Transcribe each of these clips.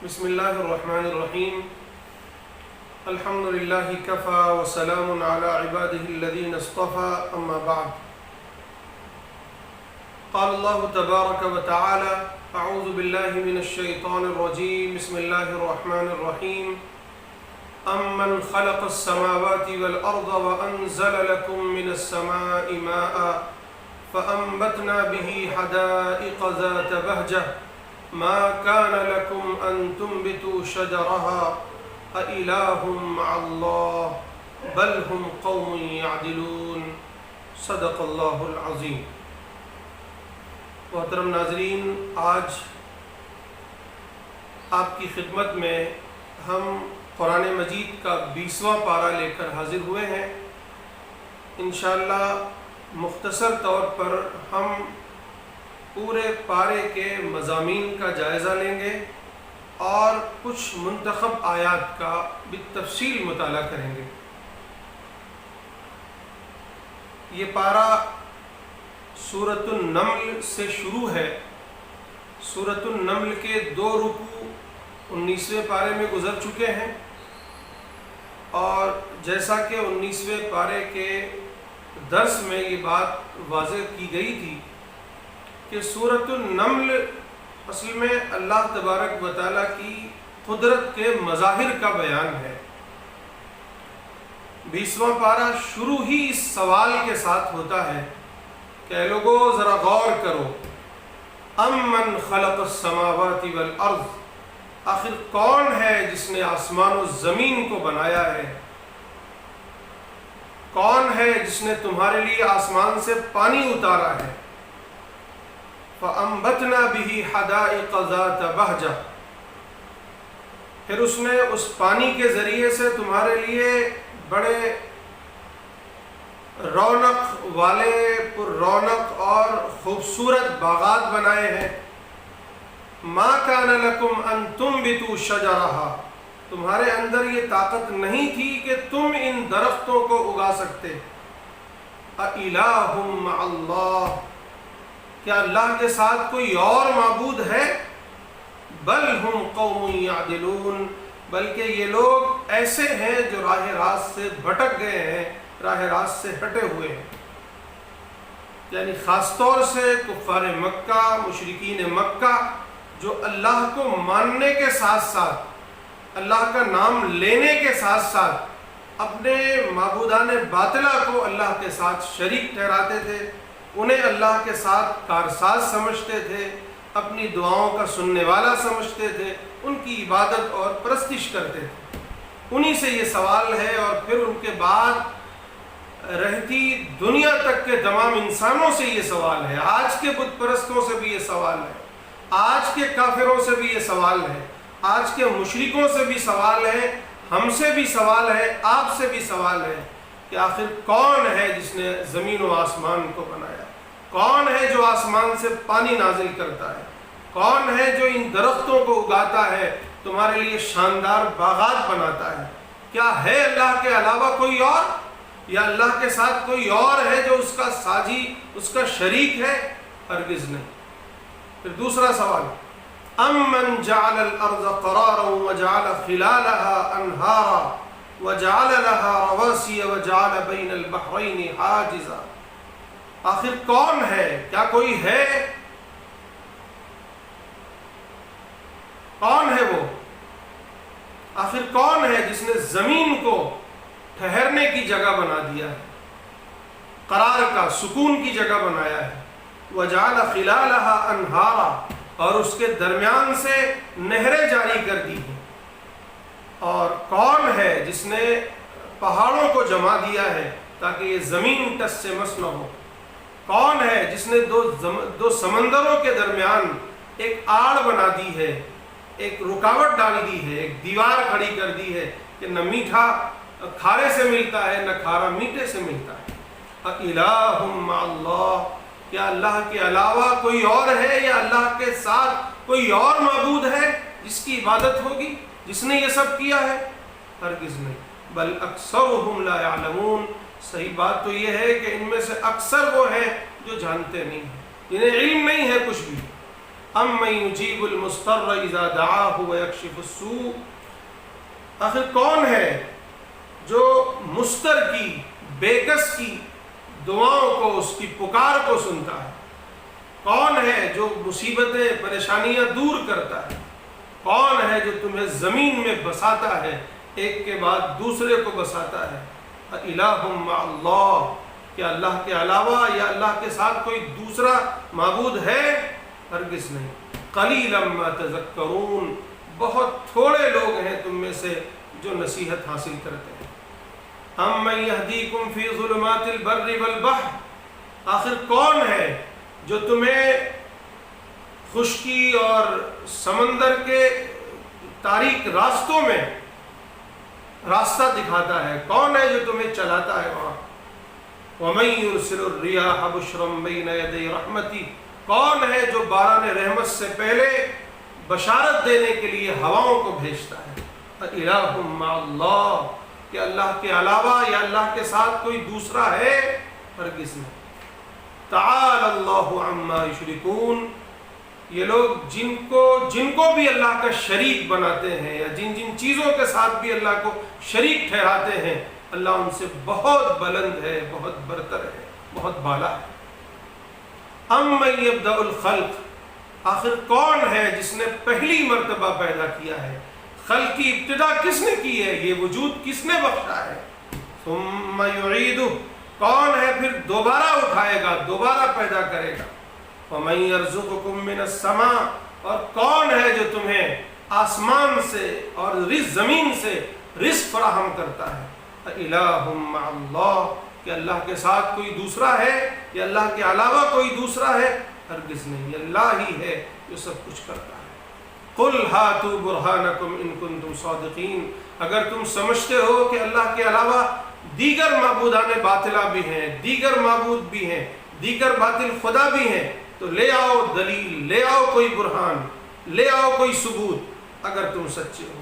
بسم اللہ الرحمن الرحیم الحمد للہ کفا وسلام علی عباده الذین اصطفى اما بعد قال اللہ تبارک وتعالی اعوذ باللہ من الشیطان الرجیم بسم اللہ الرحمن الرحیم امن خلق السماوات والارض وانزل لكم من السماء ماء فانبتنا به حدائق ذات بهجة ما كان لكم أن تنبتوا شجرها أإله مع الله بل هم قوم يعدلون صدق اللہ العظیم۔ محترم ناظرین، آج آپ کی خدمت میں ہم قرآن مجید کا 20واں پارہ لے کر حاضر ہوئے ہیں۔ انشاءاللہ مختصر طور پر ہم پورے پارے کے مضامین کا جائزہ لیں گے اور کچھ منتخب آیات کا بالتفصیل مطالعہ کریں گے۔ یہ پارہ سورۃ النمل سے شروع ہے۔ سورۃ النمل کے 2 رکوع 19ویں پارے میں گزر چکے ہیں، اور جیسا کہ 19ویں پارے کے درس میں یہ بات واضح کی گئی تھی کہ سورۃ النمل اصل میں اللہ تبارک و تعالیٰ کی قدرت کے مظاہر کا بیان ہے۔ 20واں پارہ شروع ہی اس سوال کے ساتھ ہوتا ہے کہ اے لوگو ذرا غور کرو، امن خلق السماوات والارض، آخر کون ہے جس نے آسمان و زمین کو بنایا ہے؟ کون ہے جس نے تمہارے لیے آسمان سے پانی اتارا ہے؟ فَأَنبَتْنَا بِهِ حَدَائِقَ ذَاتَ بَهْجَةٍ، پھر اس نے اس پانی کے ذریعے سے تمہارے لیے بڑے رونق والے پر رونق اور خوبصورت باغات بنائے ہیں۔ مَا كَانَ لَكُمْ أَن تُنبِتُوا شَجَرَهَا، تمہارے اندر یہ طاقت نہیں تھی کہ تم ان درختوں کو اگا سکتے۔ أَإِلَٰهٌ مَّعَ اللَّهِ، کیا اللہ کے ساتھ کوئی اور معبود ہے؟ بل ہم قوم یعدلون، بلکہ یہ لوگ ایسے ہیں جو راہ راست سے بھٹک گئے ہیں، راہ راست سے ہٹے ہوئے ہیں۔ یعنی خاص طور سے کفار مکہ، مشرکین مکہ، جو اللہ کو ماننے کے ساتھ ساتھ، اللہ کا نام لینے کے ساتھ ساتھ اپنے معبودان باطلہ کو اللہ کے ساتھ شریک ٹھہراتے تھے، انہیں اللہ کے ساتھ کارساز سمجھتے تھے، اپنی دعاؤں کا سننے والا سمجھتے تھے، ان کی عبادت اور پرستش کرتے تھے۔ انہی سے یہ سوال ہے، اور پھر ان کے بعد رہتی دنیا تک کے تمام انسانوں سے یہ سوال ہے۔ آج کے بت پرستوں سے بھی یہ سوال ہے، آج کے کافروں سے بھی یہ سوال ہے، آج کے مشرکوں سے بھی سوال ہے، ہم سے بھی سوال ہے، آپ سے بھی سوال ہے کہ آخر کون ہے جس نے زمین و آسمان کو بنایا؟ کون ہے جو آسمان سے پانی نازل کرتا ہے؟ کون ہے جو ان درختوں کو اگاتا ہے، تمہارے لیے شاندار باغات بناتا ہے؟ کیا ہے اللہ کے علاوہ کوئی اور، یا اللہ کے ساتھ کوئی اور ہے جو اس کا ساجی، اس کا شریک ہے؟ ہرگز نہیں۔ پھر دوسرا سوال، امن جعل الارض قرارا وجعل خلالها انہارا وجعل لها رواسي وجعل بين البحرين حاجزا، آخر کون ہے؟ کیا کوئی ہے؟ کون ہے وہ؟ آخر کون ہے جس نے زمین کو ٹھہرنے کی جگہ بنا دیا ہے، قرار کا، سکون کی جگہ بنایا ہے؟ وجعل خلالها انہارا، اور اس کے درمیان سے نہریں جاری کر دی ہیں۔ اور کون ہے جس نے پہاڑوں کو جما دیا ہے تاکہ یہ زمین ٹس سے مس نہ ہو؟ کون ہے جس نے دو سمندروں کے درمیان ایک آڑ بنا دی ہے، ایک رکاوٹ ڈال دی ہے، ایک دیوار کھڑی کر دی ہے کہ نہ میٹھا کھارے سے ملتا ہے، نہ کھارا میٹھے سے ملتا ہے؟ الہ مع اللہ، کیا اللہ کے علاوہ کوئی اور ہے، یا اللہ کے ساتھ کوئی اور معبود ہے جس کی عبادت ہوگی، جس نے یہ سب کیا ہے؟ ہرگز نہیں۔ بل اکثرهم لا يعلمون، صحیح بات تو یہ ہے کہ ان میں سے اکثر وہ ہیں جو جانتے نہیں ہیں، انہیں علم نہیں ہے کچھ بھی۔ امن یجیب المضطر اذا دعاہ ویکشف السوء، آخر کون ہے جو مستر کی، بےکس کی دعاؤں کو، اس کی پکار کو سنتا ہے؟ کون ہے جو مصیبتیں پریشانیاں دور کرتا ہے؟ کون ہے جو تمہیں زمین میں بساتا ہے، ایک کے بعد دوسرے کو بساتا ہے؟ الہ مع اللہ، کیا اللہ کے علاوہ یا اللہ کے ساتھ کوئی دوسرا معبود ہے؟ ہرگز نہیں۔ قلیلا ما تذکرون، بہت تھوڑے لوگ ہیں تم میں سے جو نصیحت حاصل کرتے ہیں۔ امن یہدیکم فی ظلمات البر والبحر، آخر کون ہے جو تمہیں خشکی اور سمندر کے تاریک راستوں میں راستہ دکھاتا ہے؟ کون ہے جو تمہیں چلاتا ہے وہاں؟ وَمَن يُرْسِلُ الرِّيَاحَ بُشْرًا بَيْنَ يَدَيْ رَحْمَتِهِ، کون ہے جو باران رحمت سے پہلے بشارت دینے کے لیے ہواؤں کو بھیجتا ہے؟ الہ مع اللہ، کہ اللہ کے علاوہ یا اللہ کے ساتھ کوئی دوسرا ہے؟ ہرگز نہیں۔ تعالی اللہ عما یشرکون، یہ لوگ جن کو بھی اللہ کا شریک بناتے ہیں یا جن چیزوں کے ساتھ بھی اللہ کو شریک ٹھہراتے ہیں، اللہ ان سے بہت بلند ہے، بہت برتر ہے، بہت بالا ہے۔ امن یبدأ الخلق، آخر کون ہے جس نے پہلی مرتبہ پیدا کیا ہے؟ خلق کی ابتدا کس نے کی ہے؟ یہ وجود کس نے بخشا ہے؟ ثم یعیدہ، کون ہے پھر دوبارہ اٹھائے گا، دوبارہ پیدا کرے گا؟ وَمَن يَرْزُقُكُم مِّنَ السَّمَاءِ، اور کون ہے جو تمہیں آسمان سے اور زمین سے رزق فراہم کرتا ہے؟ الہ مع اللہ، کہ اللہ کے ساتھ کوئی دوسرا ہے یا اللہ کے علاوہ کوئی دوسرا ہے؟ ہرگز نہیں، اللہ ہی ہے جو سب کچھ کرتا ہے۔ قُلْ هَاتُوا بُرْهَانَكُمْ إِن كُنتُمْ صَادِقِينَ، اگر تم سمجھتے ہو کہ اللہ کے علاوہ دیگر معبودان باطلہ بھی ہیں، دیگر معبود بھی ہیں، دیگر باطل خدا بھی ہیں، تو لے آؤ دلیل، لے آؤ کوئی برہان، لے آؤ کوئی ثبوت اگر تم سچے ہو۔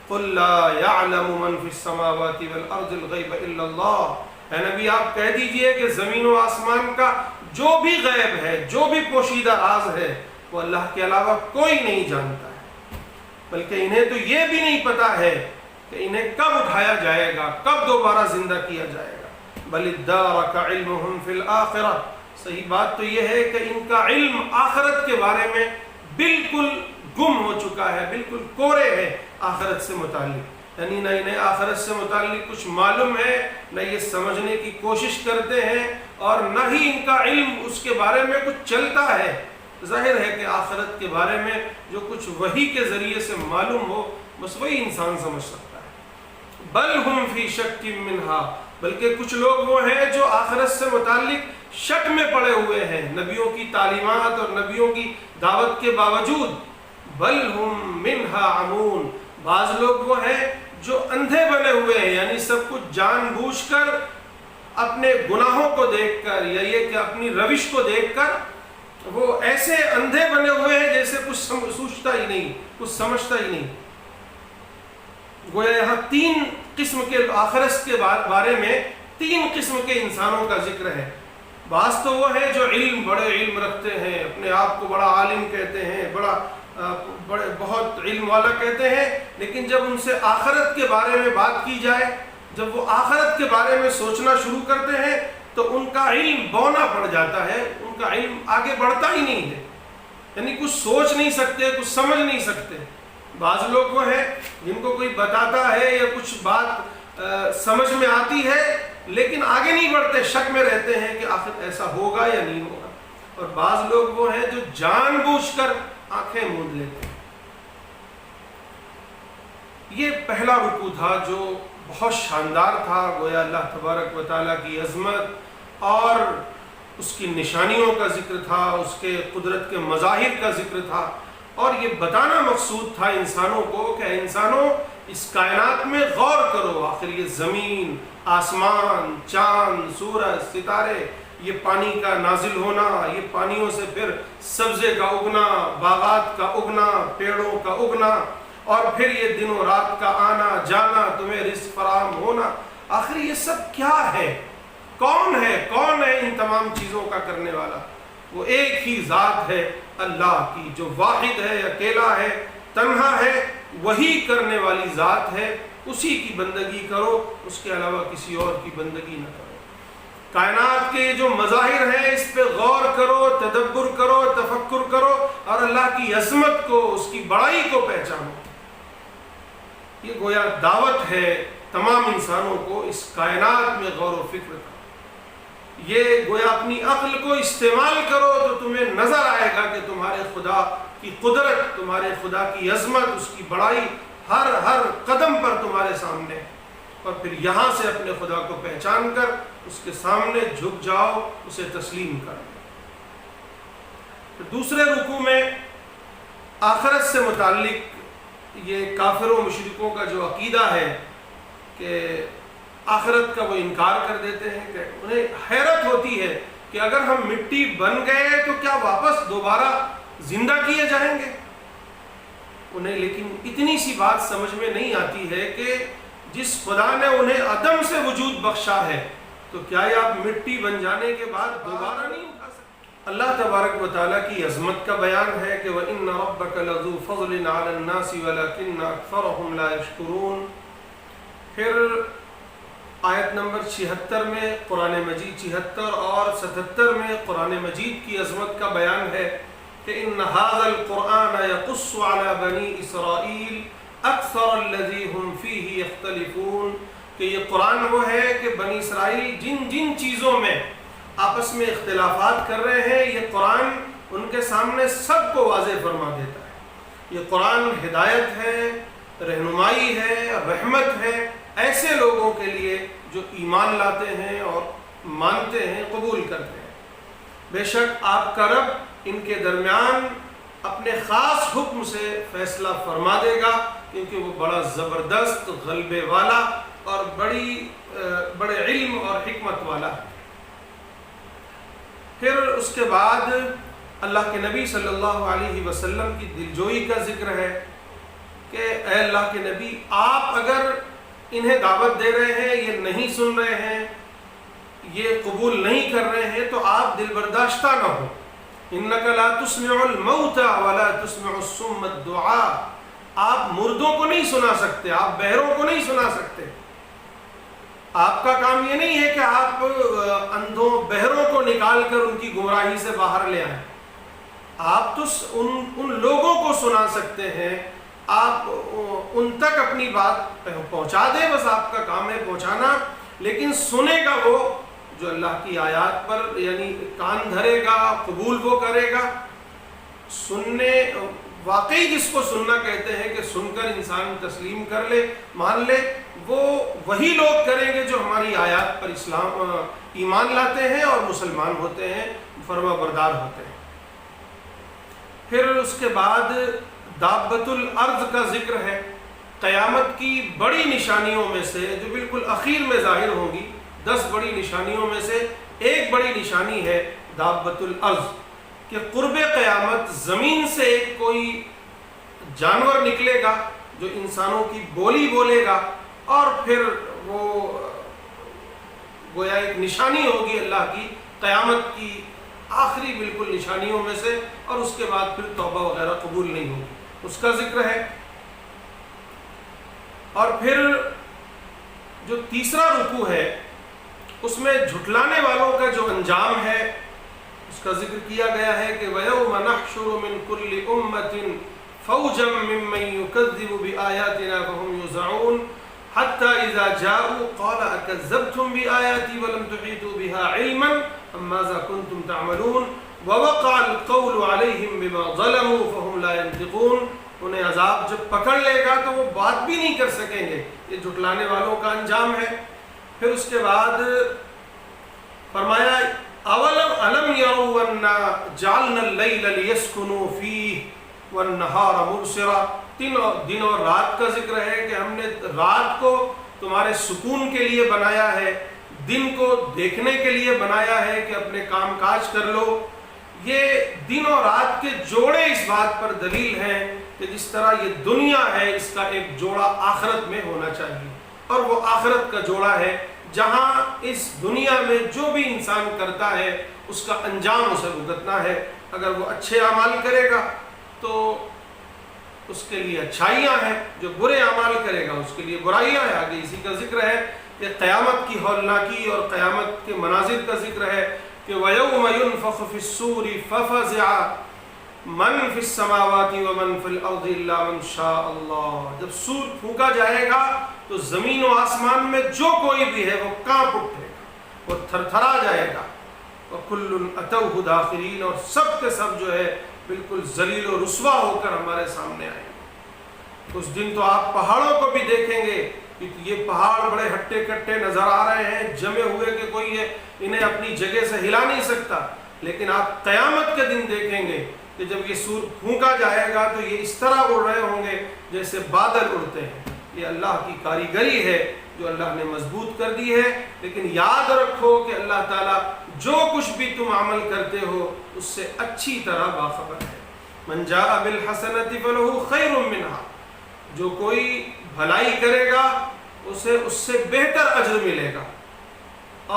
قُلْ لَا يَعْلَمُ مَنْ فِي السَّمَاوَاتِ وَالْأَرْضِ الْغَيْبَ إِلَّا اللَّهُ، اے نبی آپ کہہ دیجئے کہ زمین و آسمان کا جو بھی غیب ہے، جو بھی پوشیدہ راز ہے، وہ اللہ کے علاوہ کوئی نہیں جانتا ہے، بلکہ انہیں تو یہ بھی نہیں پتا ہے کہ انہیں کب اٹھایا جائے گا، کب دوبارہ زندہ کیا جائے گا۔ بل ادارک علمہم فی الآخرہ، صحیح بات تو یہ ہے کہ ان کا علم آخرت کے بارے میں بالکل گم ہو چکا ہے، بالکل کورے ہے آخرت سے متعلق، یعنی نہ انہیں آخرت سے متعلق کچھ معلوم ہے، نہ یہ سمجھنے کی کوشش کرتے ہیں، اور نہ ہی ان کا علم اس کے بارے میں کچھ چلتا ہے۔ ظاہر ہے کہ آخرت کے بارے میں جو کچھ وحی کے ذریعے سے معلوم ہو بس وہی انسان سمجھ سکتا ہے۔ بل ہم فی شک منہا، بلکہ کچھ لوگ وہ ہیں جو آخرت سے متعلق شک میں پڑے ہوئے ہیں، نبیوں کی تعلیمات اور نبیوں کی دعوت کے باوجود۔ بل ہم منہا عمون، بعض لوگ وہ ہیں جو اندھے بنے ہوئے ہیں، یعنی سب کچھ جان بوجھ کر اپنے گناہوں کو دیکھ کر یا یہ کہ اپنی روش کو دیکھ کر وہ ایسے اندھے بنے ہوئے ہیں جیسے کچھ سوچتا ہی نہیں، کچھ سمجھتا ہی نہیں۔ گویا یہاں تین قسم کے آخرت کے بارے میں تین قسم کے انسانوں کا ذکر ہے۔ بعض تو وہ ہیں جو بڑے علم رکھتے ہیں، اپنے آپ کو بڑا عالم کہتے ہیں، بہت علم والا کہتے ہیں، لیکن جب ان سے آخرت کے بارے میں بات کی جائے، جب وہ آخرت کے بارے میں سوچنا شروع کرتے ہیں تو ان کا علم بونا پڑ جاتا ہے، ان کا علم آگے بڑھتا ہی نہیں ہے، یعنی کچھ سوچ نہیں سکتے، کچھ سمجھ نہیں سکتے۔ بعض لوگ وہ ہیں جن کو کوئی بتاتا ہے یا کچھ بات سمجھ میں آتی ہے لیکن آگے نہیں بڑھتے، شک میں رہتے ہیں کہ آخر ایسا ہوگا یا نہیں ہوگا۔ اور بعض لوگ وہ ہیں جو جان بوجھ کر آنکھیں موند لیتے ہیں۔ یہ پہلا رکوع تھا جو بہت شاندار تھا، گویا اللہ تبارک و تعالیٰ کی عظمت اور اس کی نشانیوں کا ذکر تھا، اس کے قدرت کے مظاہر کا ذکر تھا، اور یہ بتانا مقصود تھا انسانوں کو کہ انسانوں اس کائنات میں غور کرو، آخر یہ زمین، آسمان، چاند، سورج، ستارے، یہ پانی کا نازل ہونا، یہ پانیوں سے پھر سبزے کا اگنا، باغات کا اگنا، پیڑوں کا اگنا، اور پھر یہ دن و رات کا آنا جانا، تمہیں رزق فراہم ہونا، آخر یہ سب کیا ہے؟ کون ہے ان تمام چیزوں کا کرنے والا؟ وہ ایک ہی ذات ہے اللہ کی، جو واحد ہے، اکیلا ہے، تنہا ہے، وہی کرنے والی ذات ہے، اسی کی بندگی کرو، اس کے علاوہ کسی اور کی بندگی نہ کرو۔ کائنات کے جو مظاہر ہیں اس پہ غور کرو، تدبر کرو، تفکر کرو، اور اللہ کی عظمت کو، اس کی بڑائی کو پہچانو۔ یہ گویا دعوت ہے تمام انسانوں کو اس کائنات میں غور و فکر کا۔ یہ گویا اپنی عقل کو استعمال کرو تو تمہیں نظر آئے گا کہ تمہارے خدا کی قدرت، تمہارے خدا کی عظمت، اس کی بڑائی ہر قدم پر تمہارے سامنے ہے، اور پھر یہاں سے اپنے خدا کو پہچان کر اس کے سامنے جھک جاؤ، اسے تسلیم کر دو۔ پھر دوسرے رکوع میں آخرت سے متعلق یہ کافر و مشرکوں کا جو عقیدہ ہے کہ آخرت کا وہ انکار کر دیتے ہیں، کہ انہیں حیرت ہوتی ہے کہ اگر ہم مٹی بن گئے تو کیا واپس دوبارہ زندہ کیے جائیں گے؟ انہیں لیکن اتنی سی بات سمجھ میں نہیں آتی ہے کہ جس خدا نے انہیں عدم سے وجود بخشا ہے تو کیا یہ آپ مٹی بن جانے کے بعد دوبارہ نہیں اٹھا سکتے؟ اللہ تبارک و تعالیٰ کی عظمت کا بیان ہے کہ وَإِنَّ رَبَّكَ لَذُو فَضْلٍ عَلَى النَّاسِ وَلَكِنَّ أَكْثَرَهُمْ لَا يَشْكُرُونَ۔ پھر آیت نمبر 76 میں قرآن مجید 76 اور 77 میں قرآن مجید کی عظمت کا بیان ہے کہ ان هذا القرآن يقص على بني اسرائیل اکثر الذی هم فیہ یختلفون، کہ یہ قرآن وہ ہے کہ بنی اسرائیل جن جن چیزوں میں آپس میں اختلافات کر رہے ہیں، یہ قرآن ان کے سامنے سب کو واضح فرما دیتا ہے۔ یہ قرآن ہدایت ہے، رہنمائی ہے، رحمت ہے ایسے لوگوں کے لیے جو ایمان لاتے ہیں اور مانتے ہیں، قبول کرتے ہیں۔ بے شک آپ کا رب ان کے درمیان اپنے خاص حکم سے فیصلہ فرما دے گا، کیونکہ وہ بڑا زبردست، غلبے والا اور بڑے علم اور حکمت والا ہے۔ پھر اس کے بعد اللہ کے نبی صلی اللہ علیہ وسلم کی دلجوئی کا ذکر ہے کہ اے اللہ کے نبی، آپ اگر انہیں دعوت دے رہے ہیں، یہ نہیں سن رہے ہیں، یہ قبول نہیں کر رہے ہیں، تو آپ دل برداشتہ نہ ہو۔ اِنَّكَ لَا تُسْمِعُ الْمَوْتَى وَلَا تُسْمِعُ الصُّمَّ الدُّعَاء، آپ مردوں کو نہیں سنا سکتے، آپ بہروں کو نہیں سنا سکتے۔ آپ کا کام یہ نہیں ہے کہ آپ اندھوں بہروں کو نکال کر ان کی گمراہی سے باہر لے آئیں، آپ تو ان لوگوں کو سنا سکتے ہیں، آپ ان تک اپنی بات پہنچا دیں، بس آپ کا کام ہے پہنچانا، لیکن سنے گا وہ جو اللہ کی آیات پر یعنی کان دھرے گا، قبول وہ کرے گا۔ سننے واقعی جس کو سننا کہتے ہیں کہ سن کر انسان تسلیم کر لے، مان لے، وہ وہی لوگ کریں گے جو ہماری آیات پر ایمان لاتے ہیں اور مسلمان ہوتے ہیں، فرما بردار ہوتے ہیں۔ پھر اس کے بعد دابۃ الارض کا ذکر ہے، قیامت کی بڑی نشانیوں میں سے جو بالکل اخیر میں ظاہر ہوں گی، 10 بڑی نشانیوں میں سے ایک بڑی نشانی ہے دابۃ الارض، کہ قرب قیامت زمین سے ایک کوئی جانور نکلے گا جو انسانوں کی بولی بولے گا، اور پھر وہ گویا ایک نشانی ہوگی اللہ کی، قیامت کی آخری بالکل نشانیوں میں سے، اور اس کے بعد پھر توبہ وغیرہ قبول نہیں ہوگی، اس کا ذکر ہے۔ اور پھر جو تیسرا رکوع ہے اس میں جھٹلانے والوں کا جو انجام ہے اس کا ذکر کیا گیا ہے کہ وَيَوْمَ نَحْشُرُ مِن كُلِّ أُمَّةٍ فَوْجًا مِّمَّن يُكَذِّبُ بِآيَاتِنَا فَهُمْ يُوزَعُونَ حَتَّى إِذَا جَاءُوا قَالَ أَكَذَّبْتُمْ بِآيَاتِي وَلَمْ تُحِيطُوا بِهَا عِلْمًا مَّاذَا كُنتُمْ تَعْمَلُونَ وَوَقَعَ الْقَوْلُ عَلَيْهِمْ بِمَا ظَلَمُوا فَهُمْ لَا يَنطِقُونَ۔ انہیں عذاب جب پکڑ لے گا تو وہ بات بھی نہیں کر سکیں گے، یہ جھٹلانے والوں کا انجام ہے۔ پھر اس کے بعد فرمایا أَلَمْ يَرَوْا أَنَّا جَعَلْنَا اللَّيْلَ لِيَسْكُنُوا فِيهِ وَالنَّهَارَ مُبْصِرًا، دن اور رات کا ذکر ہے کہ ہم نے رات کو تمہارے سکون کے لیے بنایا ہے، دن کو دیکھنے کے لیے بنایا ہے کہ اپنے کام کاج کر لو۔ یہ دن اور رات کے جوڑے اس بات پر دلیل ہیں کہ جس طرح یہ دنیا ہے اس کا ایک جوڑا آخرت میں ہونا چاہیے، اور وہ آخرت کا جوڑا ہے جہاں اس دنیا میں جو بھی انسان کرتا ہے اس کا انجام اسے بھگتنا ہے۔ اگر وہ اچھے اعمال کرے گا تو اس کے لیے اچھائیاں ہیں، جو برے اعمال کرے گا اس کے لیے برائیاں ہیں۔ آگے اسی کا ذکر ہے کہ قیامت کی ہولناکی اور قیامت کے مناظر کا ذکر ہے کہ وَيَوْمَ يُنفَخُ فِي الصُّورِ فَفَزِعَ مَنْ فِي السَّمَاوَاتِ وَمَنْ فِي الْأَرْضِ إِلَّا مَنْ شَاءَ اللَّهُ۔ جب سور پھونکا جائے گا تو زمین و آسمان میں جو کوئی بھی ہے وہ کانپ اٹھے گا، وہ تھر تھرا جائے گا۔ وَكُلٌّ أَتَوْهُ دَاخِرِينَ، اور سب کے سب جو ہے بالکل ذلیل و رسوا ہو کر ہمارے سامنے آئیں گے۔ اس دن تو آپ پہاڑوں کو بھی دیکھیں گے کہ یہ پہاڑ بڑے ہٹے کٹے نظر آ رہے ہیں، جمے ہوئے کہ کوئی انہیں اپنی جگہ سے ہلا نہیں سکتا، لیکن آپ قیامت کے دن دیکھیں گے کہ جب یہ سور پھونکا جائے گا تو یہ اس طرح اڑ رہے ہوں گے جیسے بادل اڑتے ہیں۔ یہ اللہ کی کاریگری ہے جو اللہ نے مضبوط کر دی ہے، لیکن یاد رکھو کہ اللہ تعالیٰ جو کچھ بھی تم عمل کرتے ہو اس سے اچھی طرح باخبر ہے۔ من جاء بالحسنۃ فلہ خیر منہا، جو کوئی بھلائی کرے گا اسے اس سے بہتر اجر ملے گا،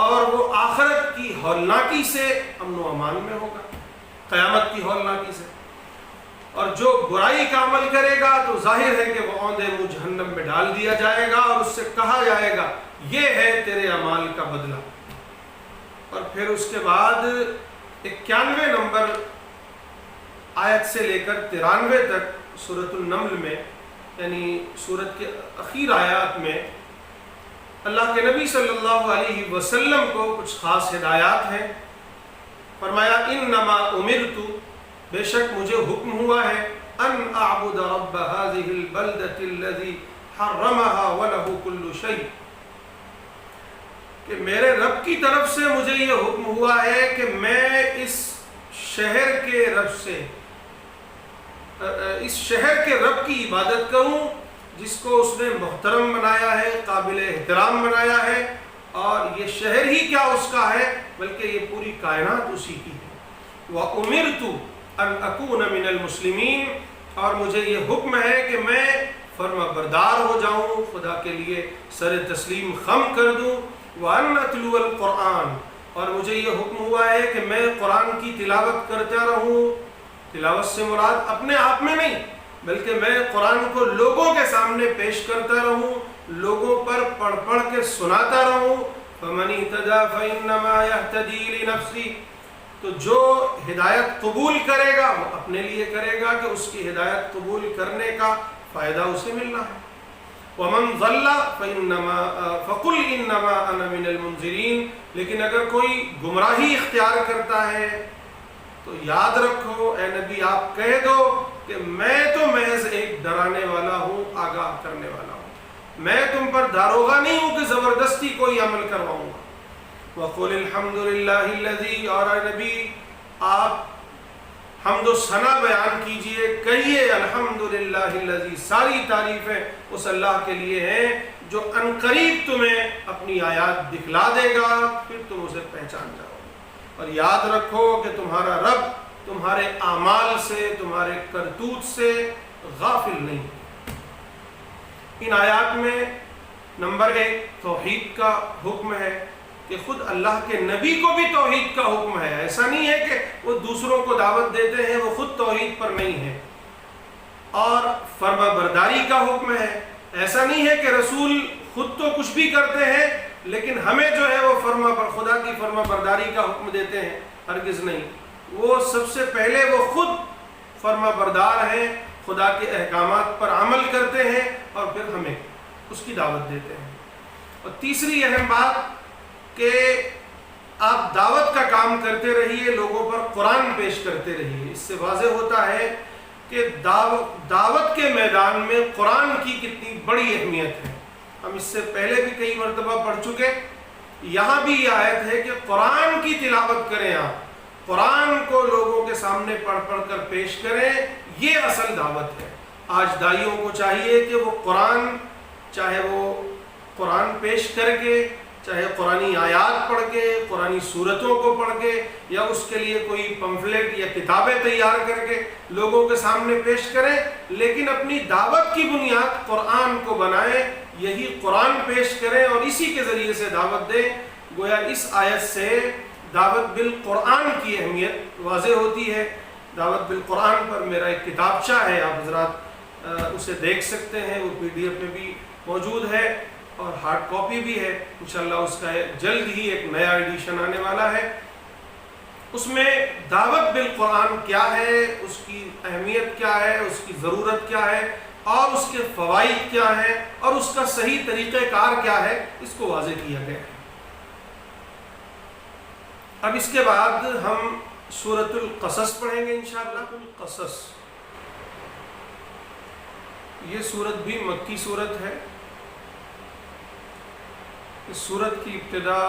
اور وہ آخرت کی ہولناکی سے امن و امان میں ہوگا، قیامت کی ہولناکی سے۔ اور جو برائی کا عمل کرے گا تو ظاہر ہے کہ وہ اوندے منہ جہنم میں ڈال دیا جائے گا، اور اس سے کہا جائے گا یہ ہے تیرے اعمال کا بدلہ۔ اور پھر اس کے بعد 91 نمبر آیت سے لے کر 93 تک سورۃ النمل میں، یعنی سورت کے اخیر آیات میں اللہ کے نبی صلی اللہ علیہ وسلم کو کچھ خاص ہدایات ہیں۔ فرمایا انما امرت، بے شک مجھے حکم ہوا ہے، ان اعبد رب هذه البلدة الذي حرمها وله كل شيء، کہ میرے رب کی طرف سے مجھے یہ حکم ہوا ہے کہ میں اس شہر کے رب سے، اس شہر کے رب کی عبادت کروں جس کو اس نے محترم بنایا ہے، قابل احترام بنایا ہے، اور یہ شہر ہی کیا اس کا ہے بلکہ یہ پوری کائنات اسی کی ہے۔ وَأُمِرْتُ أَنْ أَكُونَ مِنَ الْمُسْلِمِينَ، اور مجھے یہ حکم ہے کہ میں فرما بردار ہو جاؤں، خدا کے لیے سر تسلیم خم کر دوں۔ وَأَنْ أَتْلُوَ الْقُرْآنَ، اور مجھے یہ حکم ہوا ہے کہ میں قرآن کی تلاوت کرتا رہوں۔ تلاوت سے مراد اپنے آپ میں نہیں، بلکہ میں قرآن کو لوگوں کے سامنے پیش کرتا رہوں، لوگوں پر پڑھ پڑھ کے سناتا رہوں۔ فَمَنِ اهْتَدَىٰ فَإِنَّمَا يَهْتَدِي لِنَفْسِهِ، تو جو ہدایت قبول کرے گا وہ اپنے لیے کرے گا کہ اس کی ہدایت قبول کرنے کا فائدہ اسے ملنا ہے۔ وَمَنْ ضَلَّ فَقُلْ إِنَّمَا أَنَا مِنَ الْمُنذِرِينَ، لیکن اگر کوئی گمراہی اختیار کرتا ہے تو یاد رکھو اے نبی آپ کہہ دو کہ میں تو محض ایک ڈرانے والا ہوں، آگاہ کرنے والا ہوں، میں تم پر داروغہ نہیں ہوں کہ زبردستی کوئی عمل کرواؤں گا۔ وَقُلِ الْحَمْدُ لِلَّهِ الَّذِي، اور اے نبی آپ حمد و ثنا بیان کیجئے، کہیے الحمدللہ الذی، ساری تعریفیں اس اللہ کے لیے ہیں جو عنقریب تمہیں اپنی آیات دکھلا دے گا، پھر تم اسے پہچان جاؤ گے۔ اور یاد رکھو کہ تمہارا رب تمہارے اعمال سے، تمہارے کرتوت سے غافل نہیں۔ ان آیات میں نمبر 1 توحید کا حکم ہے کہ خود اللہ کے نبی کو بھی توحید کا حکم ہے، ایسا نہیں ہے کہ وہ دوسروں کو دعوت دیتے ہیں وہ خود توحید پر نہیں ہے۔ اور فرما برداری کا حکم ہے، ایسا نہیں ہے کہ رسول خود تو کچھ بھی کرتے ہیں لیکن ہمیں جو ہے وہ خدا کی فرما برداری کا حکم دیتے ہیں، ہرگز نہیں۔ وہ سب سے پہلے وہ خود فرما بردار ہیں، خدا کے احکامات پر عمل کرتے ہیں اور پھر ہمیں اس کی دعوت دیتے ہیں۔ اور تیسری اہم بات کہ آپ دعوت کا کام کرتے رہیے، لوگوں پر قرآن پیش کرتے رہیے۔ اس سے واضح ہوتا ہے کہ دعوت کے میدان میں قرآن کی کتنی بڑی اہمیت ہے۔ ہم اس سے پہلے بھی کئی مرتبہ پڑھ چکے، یہاں بھی یہ آیت ہے کہ قرآن کی تلاوت کریں، آپ قرآن کو لوگوں کے سامنے پڑھ پڑھ کر پیش کریں، یہ اصل دعوت ہے۔ آج دائیوں کو چاہیے کہ وہ قرآن، چاہے وہ قرآن پیش کر کے، چاہے قرآنی آیات پڑھ کے، قرآنی صورتوں کو پڑھ کے، یا اس کے لیے کوئی پمفلیٹ یا کتابیں تیار کر کے لوگوں کے سامنے پیش کریں، لیکن اپنی دعوت کی بنیاد قرآن کو بنائیں، یہی قرآن پیش کریں اور اسی کے ذریعے سے دعوت دیں۔ گویا اس آیت سے دعوت بالقرآن کی اہمیت واضح ہوتی ہے۔ دعوت بالقرآن پر میرا ایک کتابچہ ہے، آپ حضرات اسے دیکھ سکتے ہیں، وہ PDF میں بھی موجود ہے اور ہارڈ کاپی بھی ہے۔ انشاءاللہ اس کا جلد ہی ایک نیا ایڈیشن آنے والا ہے۔ اس میں دعوت بالقرآن کیا ہے، اس کی اہمیت کیا ہے، اس کی ضرورت کیا ہے اور اس کے فوائد کیا ہیں اور اس کا صحیح طریقہ کار کیا ہے، اس کو واضح کیا گیا ہے۔ اب اس کے بعد ہم سورۃ القصص پڑھیں گے انشاءاللہ۔ القصص یہ سورت بھی مکی سورت ہے۔ اس سورت کی ابتدا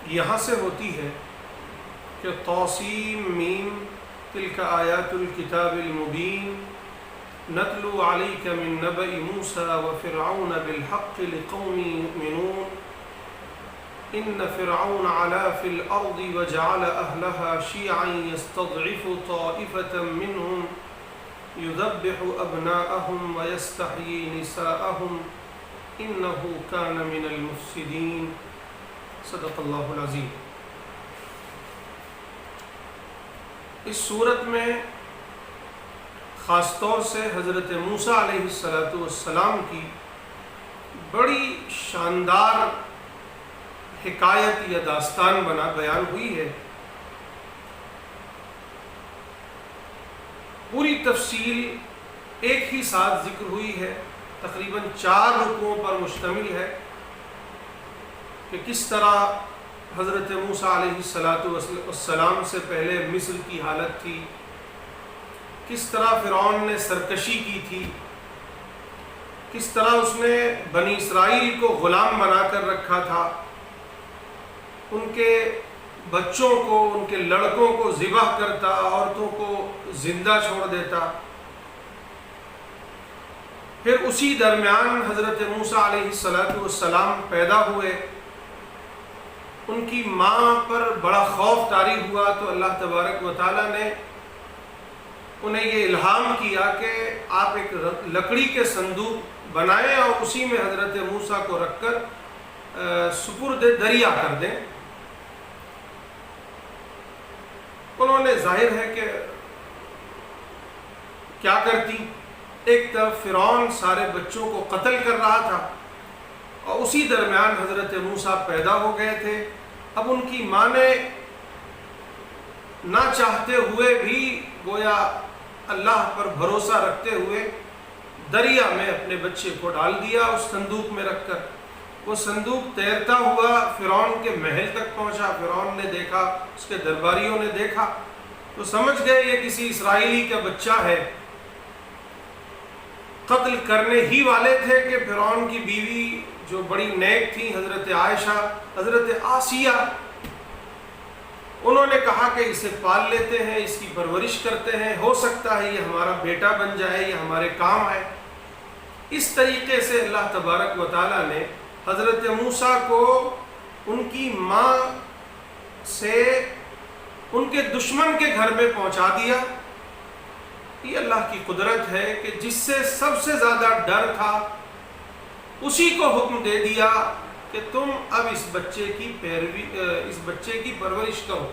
یہاں سے ہوتی ہے کہ طاسیم میم تلک آیات الکتاب المبین نتلو علیک من نبأ موسیٰ وفرعون بالحق لقوم یؤمنون ان فرعون علا فی الارض وجعل اہلها شیعا یستضعف طائفة منهم یذبح ابناءهم ویستحیی نساءهم انه کان من المفسدین۔ صدق اللہ العظیم۔ اس صورت میں خاص طور سے حضرت موسیٰ علیہ السلام کی بڑی شاندار حکایت یا داستان بیان ہوئی ہے۔ پوری تفصیل ایک ہی ساتھ ذکر ہوئی ہے، تقریباً 4 رکوعوں پر مشتمل ہے کہ کس طرح حضرت موسیٰ علیہ السلام سے پہلے مصر کی حالت تھی، کس طرح فرعون نے سرکشی کی تھی، کس طرح اس نے بنی اسرائیل کو غلام بنا کر رکھا تھا، ان کے بچوں کو، ان کے لڑکوں کو ذبح کرتا، عورتوں کو زندہ چھوڑ دیتا۔ پھر اسی درمیان حضرت موسیٰ علیہ السلام پیدا ہوئے، ان کی ماں پر بڑا خوف طاری ہوا تو اللہ تبارک و تعالیٰ نے انہیں یہ الہام کیا کہ آپ ایک لکڑی کے صندوق بنائیں اور اسی میں حضرت موسیٰ کو رکھ کر سپرد دریا کر دیں۔ انہوں نے ظاہر ہے کہ کیا کرتی، ایک طرف فرعون سارے بچوں کو قتل کر رہا تھا اور اسی درمیان حضرت موسیٰ پیدا ہو گئے تھے۔ اب ان کی ماں نے نہ چاہتے ہوئے بھی گویا اللہ پر بھروسہ رکھتے ہوئے دریا میں اپنے بچے کو ڈال دیا، اس صندوق میں رکھ کر۔ وہ صندوق تیرتا ہوا فرعون کے محل تک پہنچا۔ فرعون نے دیکھا، اس کے درباریوں نے دیکھا تو سمجھ گئے یہ کسی اسرائیلی کا بچہ ہے۔ قتل کرنے ہی والے تھے کہ فرعون کی بیوی جو بڑی نیک تھی، حضرت عائشہ، حضرت آسیہ، انہوں نے کہا کہ اسے پال لیتے ہیں، اس کی پرورش کرتے ہیں، ہو سکتا ہے یہ ہمارا بیٹا بن جائے، یہ ہمارے کام آئے۔ اس طریقے سے اللہ تبارک و تعالیٰ نے حضرت موسیٰ کو ان کی ماں سے ان کے دشمن کے گھر میں پہنچا دیا۔ یہ اللہ کی قدرت ہے کہ جس سے سب سے زیادہ ڈر تھا اسی کو حکم دے دیا کہ تم اب اس بچے کی پرورش کرو،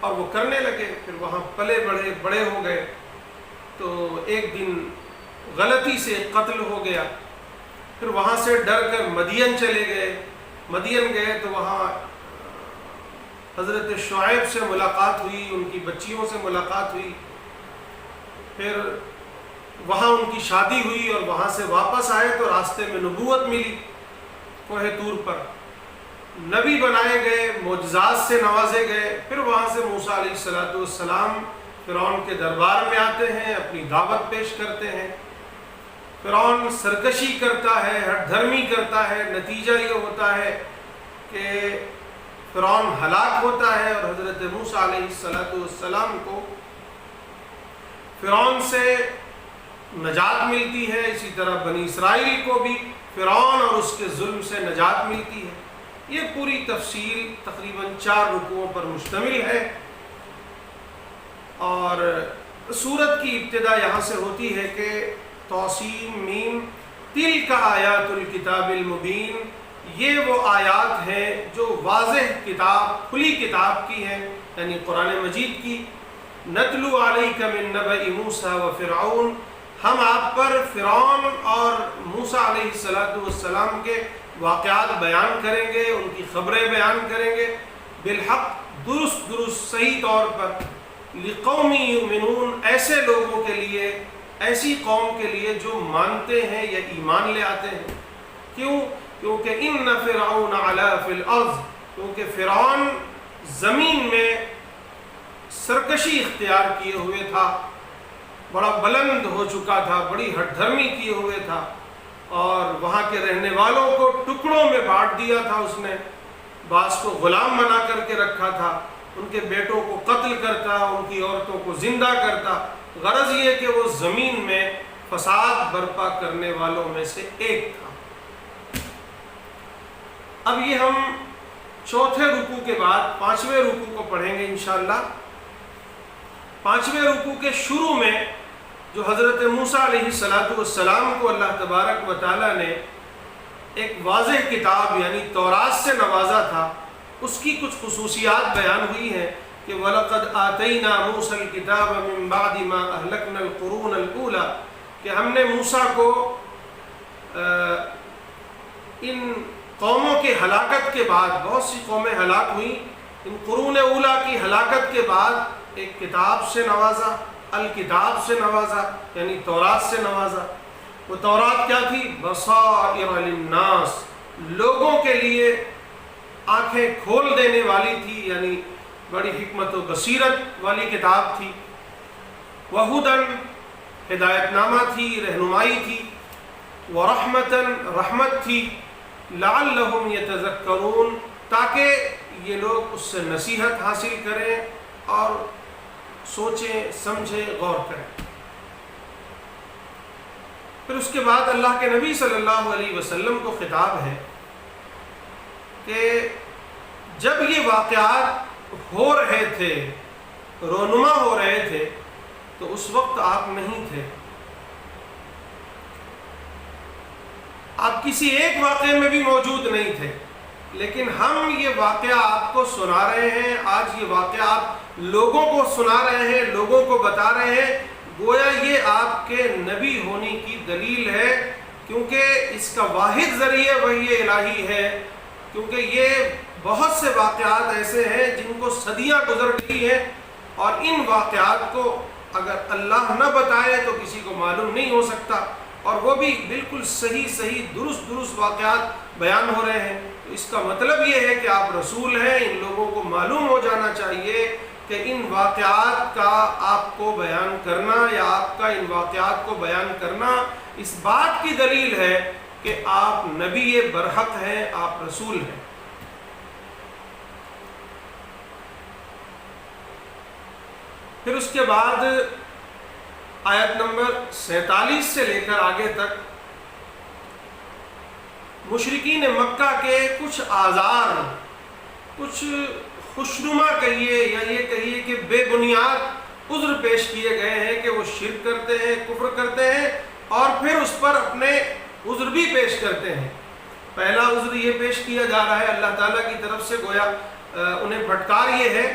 اور وہ کرنے لگے۔ پھر وہاں پلے بڑے ہو گئے تو ایک دن غلطی سے قتل ہو گیا۔ پھر وہاں سے ڈر کر مدین چلے گئے۔ مدین گئے تو وہاں حضرت شعیب سے ملاقات ہوئی، ان کی بچیوں سے ملاقات ہوئی، پھر وہاں ان کی شادی ہوئی اور وہاں سے واپس آئے تو راستے میں نبوت ملی کوہ طور پر، نبی بنائے گئے، معجزات سے نوازے گئے۔ پھر وہاں سے موسیٰ علیہ السلام فرعون کے دربار میں آتے ہیں، اپنی دعوت پیش کرتے ہیں۔ فرعون سرکشی کرتا ہے، ہٹ دھرمی کرتا ہے، نتیجہ یہ ہوتا ہے کہ فرعون ہلاک ہوتا ہے اور حضرت موسیٰ علیہ السلام کو فرعون سے نجات ملتی ہے۔ اسی طرح بنی اسرائیل کو بھی فرعون اور اس کے ظلم سے نجات ملتی ہے۔ یہ پوری تفصیل تقریباً 4 رکوعوں پر مشتمل ہے، اور سورت کی ابتدا یہاں سے ہوتی ہے کہ طاسیم میم تلک آیات الکتاب المبین، یہ وہ آیات ہیں جو واضح کتاب، کھلی کتاب کی ہیں، یعنی قرآن مجید کی۔ نتلو علیک من نبأ موسیٰ و فرعون، ہم آپ پر فرعون اور موسیٰ علیہ السلام کے واقعات بیان کریں گے، ان کی خبریں بیان کریں گے، بالحق، درست صحیح طور پر، لقوم یؤمنون، ایسے لوگوں کے لیے، ایسی قوم کے لیے جو مانتے ہیں یا ایمان لے آتے ہیں۔ کیوں؟ کیونکہ ان فرعون علا فی الارض، کیونکہ فرعون زمین میں سرکشی اختیار کیے ہوئے تھا، بڑا بلند ہو چکا تھا، بڑی ہٹ دھرمی کیے ہوئے تھا، اور وہاں کے رہنے والوں کو ٹکڑوں میں بانٹ دیا تھا اس نے، بعض کو غلام بنا کر کے رکھا تھا، ان کے بیٹوں کو قتل کرتا، ان کی عورتوں کو زندہ کرتا، غرض یہ کہ وہ زمین میں فساد برپا کرنے والوں میں سے ایک تھا۔ اب یہ ہم چوتھے رکوع کے بعد پانچویں رکوع کو پڑھیں گے انشاءاللہ۔ پانچویں رکوع کے شروع میں جو حضرت موسیٰ علیہ السلام کو اللہ تبارک و تعالیٰ نے ایک واضح کتاب یعنی تورات سے نوازا تھا، اس کی کچھ خصوصیات بیان ہوئی ہیں کہ وَلَقَدْ آتَيْنَا مُوسَى الْكِتَابَ مِن بَعْدِ مَا أَهْلَكْنَا الْقُرُونَ الْأُولَى، کہ ہم نے موسیٰ کو ان قوموں کے ہلاکت کے بعد، بہت سی قومیں ہلاک ہوئیں، ان قرون اولا کی ہلاکت کے بعد ایک کتاب سے نوازا، الکتاب سے نوازا، یعنی تورات سے نوازا۔ وہ تورات کیا تھی؟ بصائر للناس، لوگوں کے لیے آنکھیں کھول دینے والی تھی، یعنی بڑی حکمت و بصیرت والی کتاب تھی۔ وہدن، ہدایت نامہ تھی، رہنمائی تھی۔ ورحمتن، رحمت تھی۔ لعلہم یتذکرون، تاکہ یہ لوگ اس سے نصیحت حاصل کریں اور سوچیں، سمجھیں، غور کریں۔ پھر اس کے بعد اللہ کے نبی صلی اللہ علیہ وسلم کو خطاب ہے کہ جب یہ واقعات ہو رہے تھے، رونما ہو رہے تھے، تو اس وقت آپ نہیں تھے، آپ کسی ایک واقعے میں بھی موجود نہیں تھے، لیکن ہم یہ واقعہ آپ کو سنا رہے ہیں، آج یہ واقعہ آپ لوگوں کو سنا رہے ہیں، لوگوں کو بتا رہے ہیں، گویا یہ آپ کے نبی ہونے کی دلیل ہے، کیونکہ اس کا واحد ذریعہ وحی الہی ہے، کیونکہ یہ بہت سے واقعات ایسے ہیں جن کو صدیاں گزر گئی ہیں، اور ان واقعات کو اگر اللہ نہ بتائے تو کسی کو معلوم نہیں ہو سکتا، اور وہ بھی بالکل صحیح درست واقعات بیان ہو رہے ہیں۔ تو اس کا مطلب یہ ہے کہ آپ رسول ہیں، ان لوگوں کو معلوم ہو جانا چاہیے کہ ان واقعات کا آپ کو بیان کرنا یا آپ کا ان واقعات کو بیان کرنا اس بات کی دلیل ہے کہ آپ نبی برحق ہیں، آپ رسول ہیں۔ پھر اس کے بعد آیت نمبر 47 سے لے کر آگے تک مشرکین مکہ کے کچھ آزار، کچھ خوشنما کہیے یا یہ کہیے کہ بے بنیاد عذر پیش کیے گئے ہیں کہ وہ شرک کرتے ہیں، کفر کرتے ہیں، اور پھر اس پر اپنے عذر بھی پیش کرتے ہیں۔ پہلا عذر یہ پیش کیا جا رہا ہے اللہ تعالیٰ کی طرف سے، گویا انہیں پھٹکار یہ ہے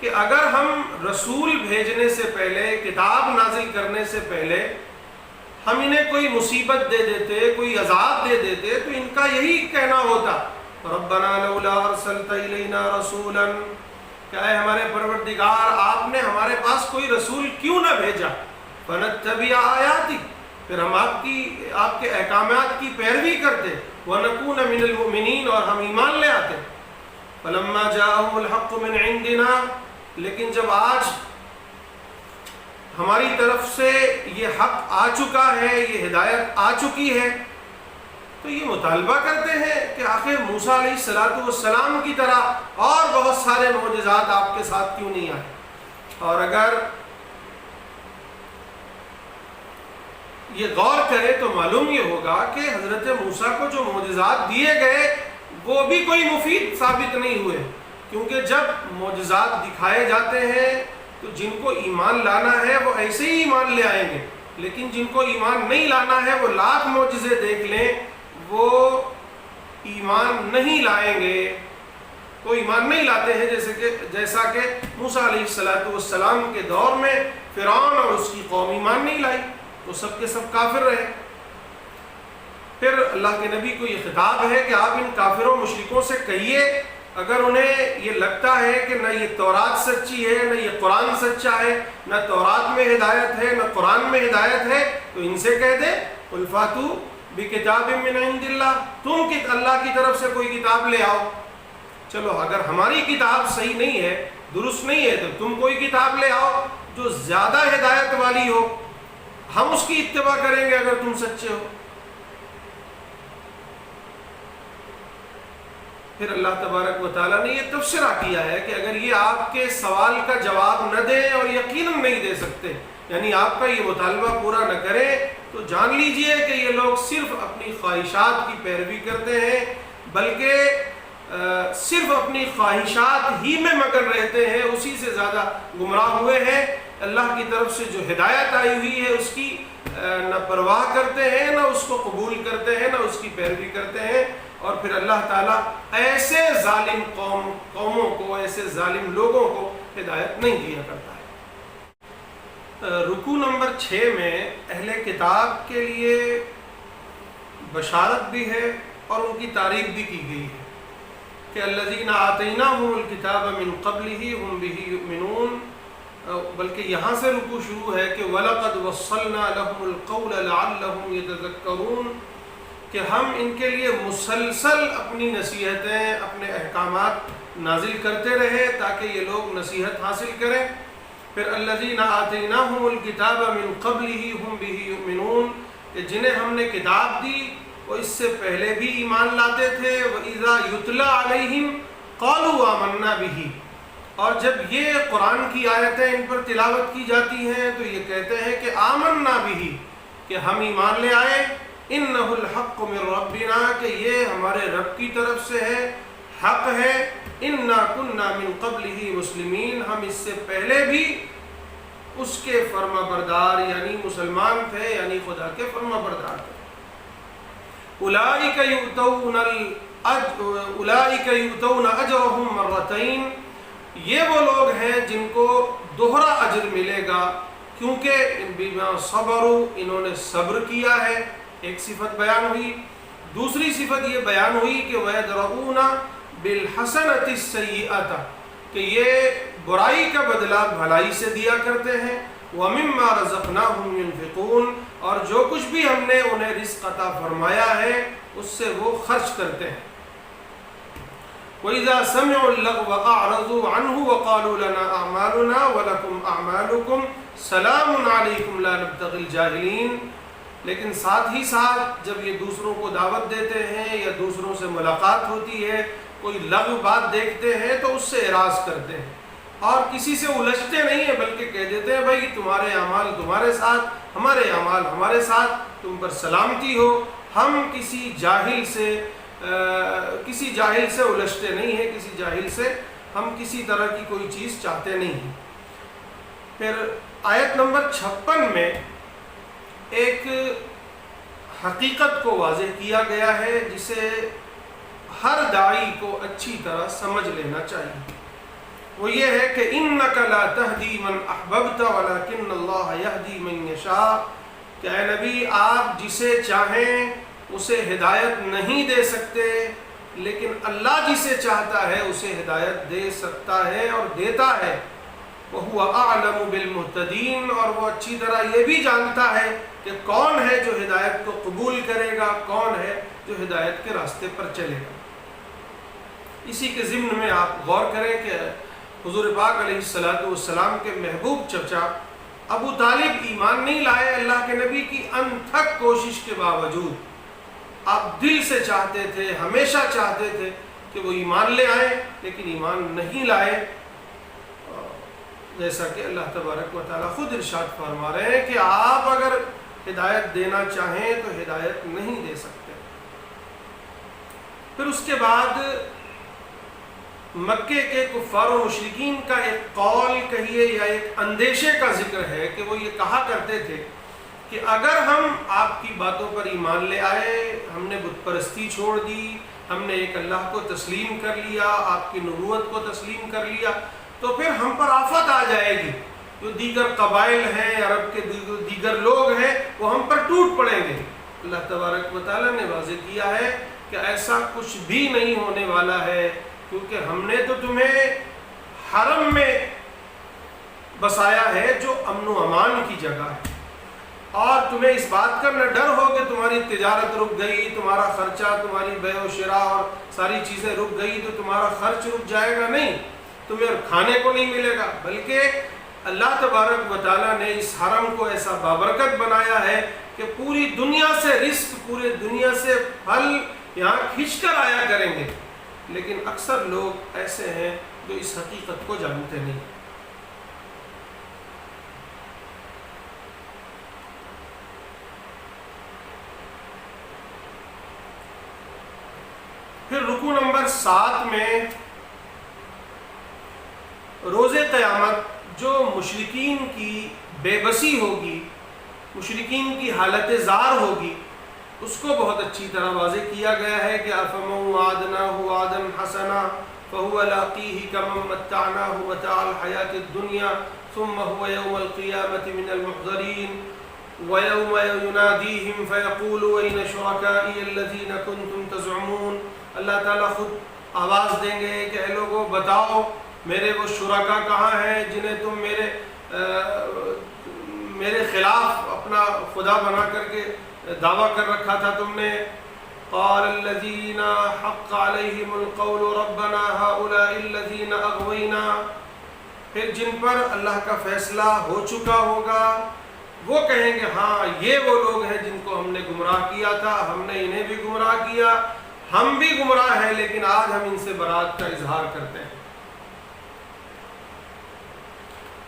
کہ اگر ہم رسول بھیجنے سے پہلے، کتاب نازل کرنے سے پہلے ہم انہیں کوئی مصیبت دے دیتے، کوئی عذاب دے دیتے، تو ان کا یہی کہنا ہوتا ربنا لولا ارسلت الینا رسولا، کہ اے ہمارے پروردگار آپ نے ہمارے پاس کوئی رسول کیوں نہ بھیجا، فنتبع آیاتک، پھر ہم آپ کے احکامات کی پیروی کرتے، ونکون من المؤمنین، اور ہم ایمان لے آتے۔ فلما جاءهم الحق من عندنا، لیکن جب آج ہماری طرف سے یہ حق آ چکا ہے، یہ ہدایت آ چکی ہے، تو یہ مطالبہ کرتے ہیں کہ آخر موسیٰ علیہ السلام کی طرح اور بہت سارے معجزات آپ کے ساتھ کیوں نہیں آئے۔ اور اگر یہ غور کرے تو معلوم یہ ہوگا کہ حضرت موسیٰ کو جو معجزات دیے گئے وہ بھی کوئی مفید ثابت نہیں ہوئے، کیونکہ جب معجزات دکھائے جاتے ہیں تو جن کو ایمان لانا ہے وہ ایسے ہی ایمان لے آئیں گے، لیکن جن کو ایمان نہیں لانا ہے وہ لاکھ معجزے دیکھ لیں، وہ ایمان نہیں لائیں گے، تو ایمان نہیں لاتے ہیں، جیسا کہ موسیٰ علیہ السلام کے دور میں فرعون اور اس کی قوم ایمان نہیں لائی، تو سب کے سب کافر رہے۔ پھر اللہ کے نبی کو یہ خطاب ہے کہ آپ ان کافروں مشرکوں سے کہیے، اگر انہیں یہ لگتا ہے کہ نہ یہ تورات سچی ہے، نہ یہ قرآن سچا ہے، نہ تورات میں ہدایت ہے، نہ قرآن میں ہدایت ہے، تو ان سے کہہ دے قُلْ فَأْتُوا بِكِتَابٍ مِّنْ عِندِ اللَّهِ، تم اللہ کی طرف سے کوئی کتاب لے آؤ۔ چلو اگر ہماری کتاب صحیح نہیں ہے، درست نہیں ہے، تو تم کوئی کتاب لے آؤ جو زیادہ ہدایت والی ہو، ہم اس کی اتباع کریں گے اگر تم سچے ہو۔ پھر اللہ تبارک و تعالیٰ نے یہ تبصرہ کیا ہے کہ اگر یہ آپ کے سوال کا جواب نہ دیں اور یقیناً نہیں دے سکتے، یعنی آپ کا یہ مطالبہ پورا نہ کریں، تو جان لیجئے کہ یہ لوگ صرف اپنی خواہشات کی پیروی کرتے ہیں، بلکہ صرف اپنی خواہشات ہی میں مگن رہتے ہیں، اسی سے زیادہ گمراہ ہوئے ہیں۔ اللہ کی طرف سے جو ہدایت آئی ہوئی ہے اس کی نہ پرواہ کرتے ہیں، نہ اس کو قبول کرتے ہیں، نہ اس کی پیروی کرتے ہیں، اور پھر اللہ تعالیٰ ایسے ظالم قوموں کو، ایسے ظالم لوگوں کو ہدایت نہیں دیا کرتا ہے۔ رکوع نمبر 6 میں اہل کتاب کے لیے بشارت بھی ہے اور ان کی تعریف بھی کی گئی ہے کہ الذین آتیناہم الکتاب من قبلہ ہم بہ یؤمنون، بلکہ یہاں سے رکوع شروع ہے کہ وَلَقَدْ وَصَّلْنَا لَهُمُ الْقَوْلَ لَعَلَّهُمْ يَتَذَكَّرُونَ، کہ ہم ان کے لیے مسلسل اپنی نصیحتیں، اپنے احکامات نازل کرتے رہے تاکہ یہ لوگ نصیحت حاصل کریں۔ پھر الذین آتیناہم الکتاب من قبلہ ہم بہ یؤمنون، کہ جنہیں ہم نے کتاب دی وہ اس سے پہلے بھی ایمان لاتے تھے۔ وَإِذَا يُتْلَى عَلَيْهِمْ قَالُوا آمَنَّا بِهِ، اور جب یہ قرآن کی آیتیں ان پر تلاوت کی جاتی ہیں تو یہ کہتے ہیں کہ آمنا بھی، کہ ہم ایمان لے آئے، انہ الحق من ربنا، کہ یہ ہمارے رب کی طرف سے ہے، حق ہے، انا کنا من قبلہ مسلمین، ہم اس سے پہلے بھی اس کے فرما بردار یعنی مسلمان تھے، یعنی خدا کے فرما بردار تھے۔ اولئک یؤتون اجرہم مرتین، یہ وہ لوگ ہیں جن کو دوہرا اجر ملے گا، کیونکہ بما صبروا، انہوں نے صبر کیا ہے۔ ایک صفت بیان ہوئی، دوسری صفت یہ بیان ہوئی کہ وَيَدْرَؤُونَ بِالْحَسَنَةِ السَّيِّئَةَ، کہ یہ برائی کا بدلہ بھلائی سے دیا کرتے ہیں۔ وَمِمَّا رَزَقْنَاهُمْ يُنْفِقُونَ، اور جو کچھ بھی ہم نے انہیں رزق عطا فرمایا ہے اس سے وہ خرچ کرتے ہیں۔ وَإِذَا سَمِعُوا اللَّغْوَ أَعْرَضُوا عَنْهُ وَقَالُوا لَنَا أَعْمَالُنَا وَلَكُمْ أَعْمَالُكُمْ سَلَامٌ عَلَيْكُمْ لَا نَبْتَغِي الْجَاهِلِينَ، لیکن ساتھ ہی ساتھ جب یہ دوسروں کو دعوت دیتے ہیں یا دوسروں سے ملاقات ہوتی ہے، کوئی لغو بات دیکھتے ہیں تو اس سے اعراض کرتے ہیں، اور کسی سے الجھتے نہیں ہیں، بلکہ کہہ دیتے ہیں بھائی تمہارے اعمال تمہارے ساتھ، ہمارے اعمال ہمارے ساتھ، تم پر سلامتی ہو۔ ہم کسی جاہل سے الجھتے نہیں ہیں، کسی جاہل سے ہم کسی طرح کی کوئی چیز چاہتے نہیں ہیں۔ پھر آیت نمبر 56 میں ایک حقیقت کو واضح کیا گیا ہے جسے ہر داعی کو اچھی طرح سمجھ لینا چاہیے، وہ یہ ہے کہ اِنَّكَ لَا تَهْدِي مَنْ أَحْبَبْتَ وَلَكِنَّ اللَّهَ يَهْدِي مَنْ يَشَاءُ، کہ اے نبی آپ جسے چاہیں اسے ہدایت نہیں دے سکتے، لیکن اللہ جسے چاہتا ہے اسے ہدایت دے سکتا ہے اور دیتا ہے۔ وَهُوَ أَعْلَمُ بِالْمُهْتَدِينَ، اور وہ اچھی طرح یہ بھی جانتا ہے کہ کون ہے جو ہدایت کو قبول کرے گا، کون ہے جو ہدایت کے راستے پر چلے گا۔ اسی کے ضمن میں آپ غور کریں کہ حضور پاک علیہ السلام کے محبوب چچا ابو طالب ایمان نہیں لائے اللہ کے نبی کی انتھک کوشش کے باوجود۔ آپ دل سے چاہتے تھے، ہمیشہ چاہتے تھے کہ وہ ایمان لے آئیں، لیکن ایمان نہیں لائے، جیسا کہ اللہ تبارک و تعالیٰ خود ارشاد فرما رہے ہیں کہ آپ اگر ہدایت دینا چاہیں تو ہدایت نہیں دے سکتے۔ پھر اس کے بعد مکے کے کفار و مشرکین کا ایک قول کہیے یا ایک اندیشے کا ذکر ہے کہ وہ یہ کہا کرتے تھے کہ اگر ہم آپ کی باتوں پر ایمان لے آئے، ہم نے بت پرستی چھوڑ دی، ہم نے ایک اللہ کو تسلیم کر لیا، آپ کی نبوت کو تسلیم کر لیا، تو پھر ہم پر آفت آ جائے گی۔ جو دیگر قبائل ہیں، عرب کے دیگر لوگ ہیں، وہ ہم پر ٹوٹ پڑیں گے۔ اللہ تبارک و تعالیٰ نے واضح کیا ہے کہ ایسا کچھ بھی نہیں ہونے والا ہے، کیونکہ ہم نے تو تمہیں حرم میں بسایا ہے جو امن و امان کی جگہ ہے، اور تمہیں اس بات کا نہ ڈر ہو کہ تمہاری تجارت رک گئی، تمہارا خرچہ، تمہاری بیع و شراء اور ساری چیزیں رک گئی تو تمہارا خرچ رک جائے گا، نہیں، تمہیں کھانے کو نہیں ملے گا، بلکہ اللہ تبارک و تعالیٰ نے اس حرم کو ایسا بابرکت بنایا ہے کہ پوری دنیا سے رزق، پورے دنیا سے پھل یہاں کھنچ کر آیا کریں گے، لیکن اکثر لوگ ایسے ہیں جو اس حقیقت کو جانتے نہیں۔ پھر رکوع نمبر 7 میں روز قیامت جو مشرکین کی بے بسی ہوگی، مشرکین کی حالت زار ہوگی، اس کو بہت اچھی طرح واضح کیا گیا ہے کہ أَفَمَنْ وَعَدْنَاهُ وَعْدًا حَسَنًا فَهُوَ لَاقِيهِ كَمَنْ مَتَّعْنَاهُ مَتَاعَ الْحَيَاةِ الدُّنْيَا ثُمَّ هُوَ يَوْمَ الْقِيَامَةِ مِنَ الْمُحْضَرِينَ وَيَوْمَ يُنَادِيهِمْ فَيَقُولُ أَيْنَ شُرَكَائِيَ الَّذِينَ كُنْتُمْ تَزْعُمُونَ۔ اللہ تعالیٰ خود آواز دیں گے کہ اے لوگوں بتاؤ میرے وہ شرکا کہاں ہیں جنہیں تم میرے خلاف اپنا خدا بنا کر کے دعویٰ کر رکھا تھا تم نے۔ قال الذين حق عليهم القول ربنا هؤلاء الذين اغوينا، پھر جن پر اللہ کا فیصلہ ہو چکا ہوگا وہ کہیں گے ہاں یہ وہ لوگ ہیں جن کو ہم نے گمراہ کیا تھا، ہم نے انہیں بھی گمراہ کیا، ہم بھی گمراہ ہیں، لیکن آج ہم ان سے برات کا اظہار کرتے ہیں۔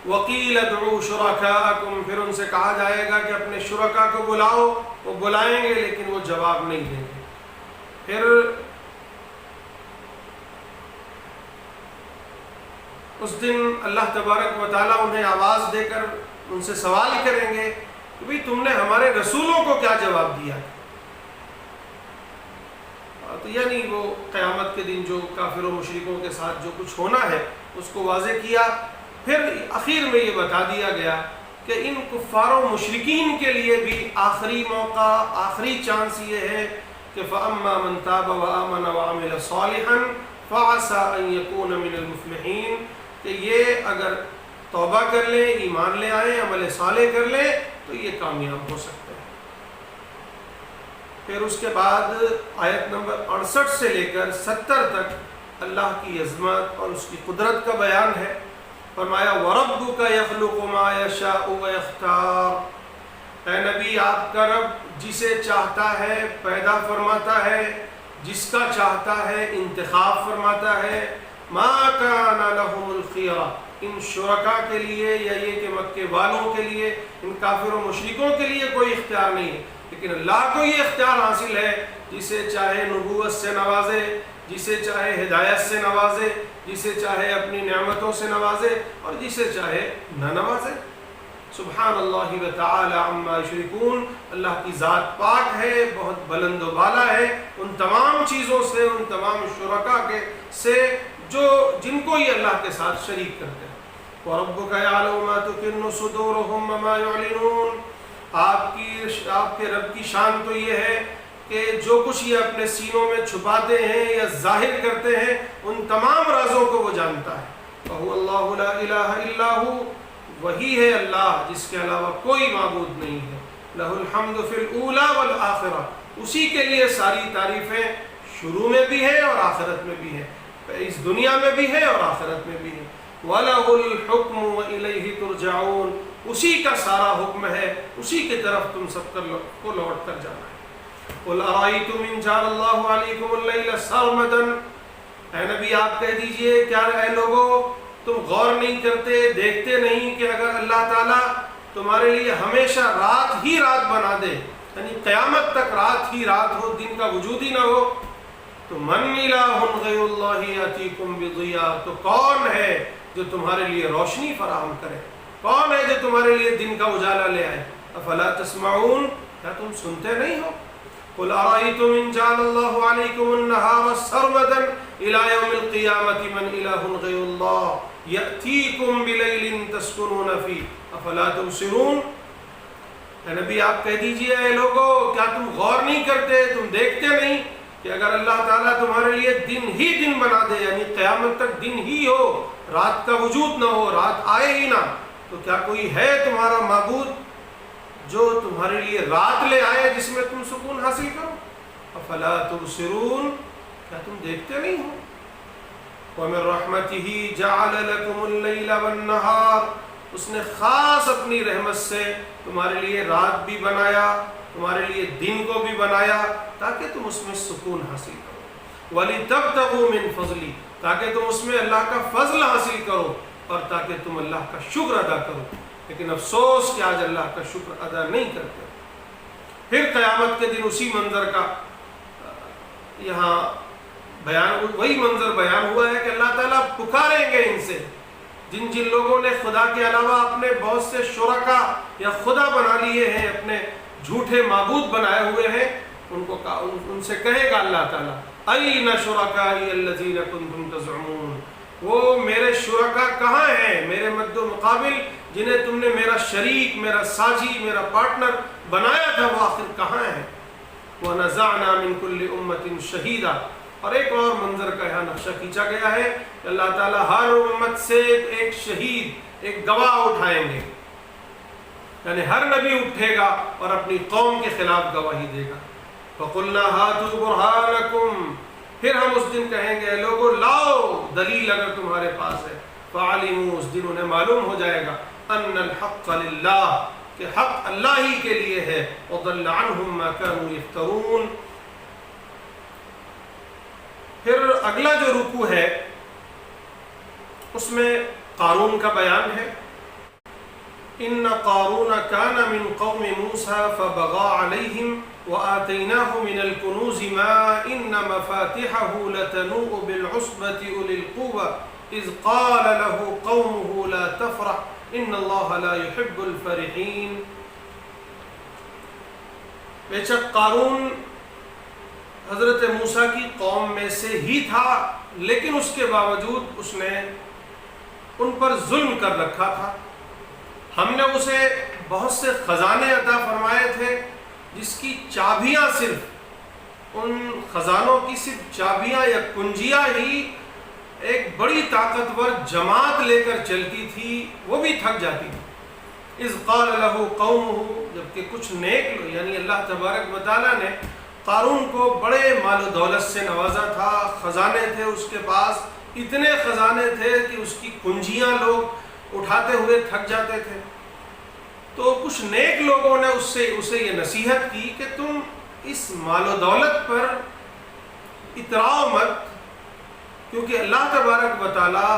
وَقِيلَ ادْعُوا شُرَكَاءَكُمْ، پھر ان سے کہا جائے گا کہ اپنے شرکا کو بلاؤ، وہ بلائیں گے لیکن وہ جواب نہیں دیں گے۔ پھر اس دن اللہ تبارک و تعالیٰ انہیں آواز دے کر ان سے سوال کریں گے کہ بھئی تم نے ہمارے رسولوں کو کیا جواب دیا؟ تو یعنی وہ قیامت کے دن جو کافر و مشرکوں کے ساتھ جو کچھ ہونا ہے اس کو واضح کیا۔ پھر آخر میں یہ بتا دیا گیا کہ ان کفار و مشرکین کے لیے بھی آخری موقع، آخری چانس یہ ہے کہ فَأَمَّا مَنْ تَابَ وَآمَنَ وَعَمِلَ صَالِحًا فَعَسَىٰ أَن يَكُونَ مِنَ الْمُفْلِحِينَ، کہ یہ اگر توبہ کر لیں، ایمان لے آئیں، عمل صالح کر لیں تو یہ کامیاب ہو سکتے ہیں۔ پھر اس کے بعد آیت نمبر 68 سے لے کر 70 تک اللہ کی عظمت اور اس کی قدرت کا بیان ہے۔ فرمایا وَرَبُّكَ يَخْلُقُ مَا يَشَاءُ وَيَخْتَارُ، اے نبی آپ کا رب جسے چاہتا ہے پیدا فرماتا ہے، جس کا چاہتا ہے انتخاب فرماتا ہے۔ مَا كَانَ لَهُمُ الْخِيَرَةُ، ان شرکا کے لیے یا یہ کہ مکے والوں کے لیے، ان کافر و مشرکوں کے لیے کوئی اختیار نہیں ہے، لیکن اللہ کو یہ اختیار حاصل ہے، جسے چاہے نبوت سے نوازے، جسے چاہے ہدایت سے نوازے، جسے چاہے اپنی نعمتوں سے نوازے اور جسے چاہے نہ نوازے۔ سبحان اللہ و تعالی عما یشرکون، اللہ کی ذات پاک ہے، بہت بلند و بالا ہے ان تمام چیزوں سے، ان تمام شرکا کے سے جو جن کو یہ اللہ کے ساتھ شریک کرتے ہیں۔ وَرَبُّكَ يَعْلَمُ مَا تُكِنُّ صُدُورُهُمْ وَمَا يُعْلِنُونَ، آپ کے رب کی شان تو یہ ہے کہ جو کچھ یہ اپنے سینوں میں چھپاتے ہیں یا ظاہر کرتے ہیں ان تمام رازوں کو وہ جانتا ہے۔ وَهُوَ اللَّهُ لَا إِلَٰهَ إِلَّا هُوَ، وہی ہے اللہ جس کے علاوہ کوئی معبود نہیں ہے۔ لَهُ الْحَمْدُ فِي الْأُولَىٰ وَالْآخِرَةِ، اسی کے لیے ساری تعریفیں شروع میں بھی ہیں اور آخرت میں بھی ہیں، اس دنیا میں بھی ہے اور آخرت میں بھی ہے۔ وَلَهُ الْحُكْمُ وَإِلَيْهِ تُرْجَعُونَ، اسی کا سارا حکم ہے، اسی کی طرف تم سب کو لوٹ کر جانا ہے۔ قُلْ أَرَأَيْتُمْ إِنْ جَعَلَ اللَّهُ عَلَيْكُمُ اللَّيْلَ سَرْمَدًا، اے نبی آپ کہہ دیجئے کیا اے لوگو تم غور نہیں کرتے، دیکھتے نہیں کہ اگر اللہ تعالیٰ تمہارے لیے ہمیشہ رات ہی رات بنا دے، یعنی قیامت تک رات ہی رات ہو، دن کا وجود ہی نہ ہو، تو مَنْ إِلَٰهٌ غَيْرُ اللَّهِ يَأْتِيكُمْ بِضِيَاءٍ، تو کون ہے جو تمہارے لیے روشنی فراہم کرے، کون ہے جو تمہارے لیے دن کا اجالا لے آئے۔ افلا تسمعون، کیا تم سنتے نہیں ہو؟ قل ارأيتم ان جعل الله عليكم النهار سرمدا الى يوم القيامة من اله غير الله يأتيكم بليل تسكنون فيه افلا تبصرون۔ اے نبی آپ کہہ دیجئے اے لوگو کیا تم غور نہیں کرتے، تم دیکھتے نہیں کہ اگر اللہ تعالیٰ تمہارے لیے دن ہی دن بنا دے، یعنی قیامت تک دن ہی ہو، رات کا وجود نہ ہو، رات آئے ہی نہ، تو کیا کوئی ہے تمہارا معبود جو تمہارے لیے رات لے آئے جس میں تم سکون حاصل کرو؟ افلا تبصرون، کیا تم دیکھتے نہیں ہو؟ وَمِن رَحْمَتِهِ جَعَلَ لَكُمُ اللَّيْلَ وَالنَّهَارَ، اس نے خاص اپنی رحمت سے تمہارے لیے رات بھی بنایا، تمہارے لیے دن کو بھی بنایا تاکہ تم اس میں سکون حاصل کرو۔ وَلِتَبْتَغُوا مِن فَضْلِهِ، تاکہ تم اس میں اللہ کا فضل حاصل کرو اور تاکہ تم اللہ کا شکر ادا کرو۔ لیکن افسوس کہ آج اللہ کا شکر ادا نہیں کرتے۔ پھر قیامت کے دن اسی منظر کا یہاں بیان، وہی منظر بیان ہوا ہے کہ اللہ تعالیٰ پکاریں گے ان سے، جن لوگوں نے خدا کے علاوہ اپنے بہت سے شرکا یا خدا بنا لیے ہیں، اپنے جھوٹے معبود بنائے ہوئے ہیں، ان سے کہے گا اللہ تعالیٰ اَیْنَ شُرَکَائِیَ الَّذِینَ کُنتُمْ تَزْعُمُونَ، وہ میرے شرکا کہاں ہیں، میرے مد و مقابل جنہیں تم نے میرا شریک، میرا ساجی، میرا پارٹنر بنایا تھا، وہ آخر کہاں ہیں؟ وَنَزَعْنَا مِن كُلِّ أُمَّةٍ شَهِيدًا، اور ایک اور منظر کا یہاں نقشہ کھینچا گیا ہے کہ اللہ تعالیٰ ہر امت سے ایک شہید، ایک گواہ اٹھائیں گے، یعنی ہر نبی اٹھے گا اور اپنی قوم کے خلاف گواہی دے گا۔ فَقُلْنَا هَاتُوا بُرْهَانَكُمْ، پھر ہم اس دن کہیں گے لوگو لاؤ دلیل اگر تمہارے پاس ہے۔ فَعَلِمُوا، اس دن انہیں معلوم ہو جائے گا أَنَّ الْحَقَّ لِلَّهِ، کہ حق اللہ ہی کے لیے ہے، وَضَلَّ عَنْهُمْ مَا كَانُوا يَفْتَرُونَ۔ پھر اگلا جو رکوع ہے اس میں قارون کا بیان ہے۔ ان قارون کان من قوم موسیٰ فبغى علیہم وآتیناہ من الکنوز ما ان مفاتحہ لتنوء بالعصبة اولي القوة اذ قال له قومه لا تفرح ان اللہ لا يحب الفرحین۔ بے شک قارون حضرت موسیٰ کی قوم میں سے ہی تھا، لیکن اس کے باوجود اس نے ان پر ظلم کر رکھا تھا۔ ہم نے اسے بہت سے خزانے عطا فرمائے تھے جس کی چابیاں، صرف ان خزانوں کی صرف چابیاں یا کنجیاں ہی ایک بڑی طاقتور جماعت لے کر چلتی تھی، وہ بھی تھک جاتی تھی۔ اذ قال له قومه، جبکہ کچھ نیک لوگ، یعنی اللہ تبارک و تعالیٰ نے قارون کو بڑے مال و دولت سے نوازا تھا، خزانے تھے اس کے پاس، اتنے خزانے تھے کہ اس کی کنجیاں لوگ اٹھاتے ہوئے تھک جاتے تھے۔ تو کچھ نیک لوگوں نے اسے یہ نصیحت کی کہ تم اس مال و دولت پر اتراؤ مت، کیونکہ اللہ تبارک و تعالیٰ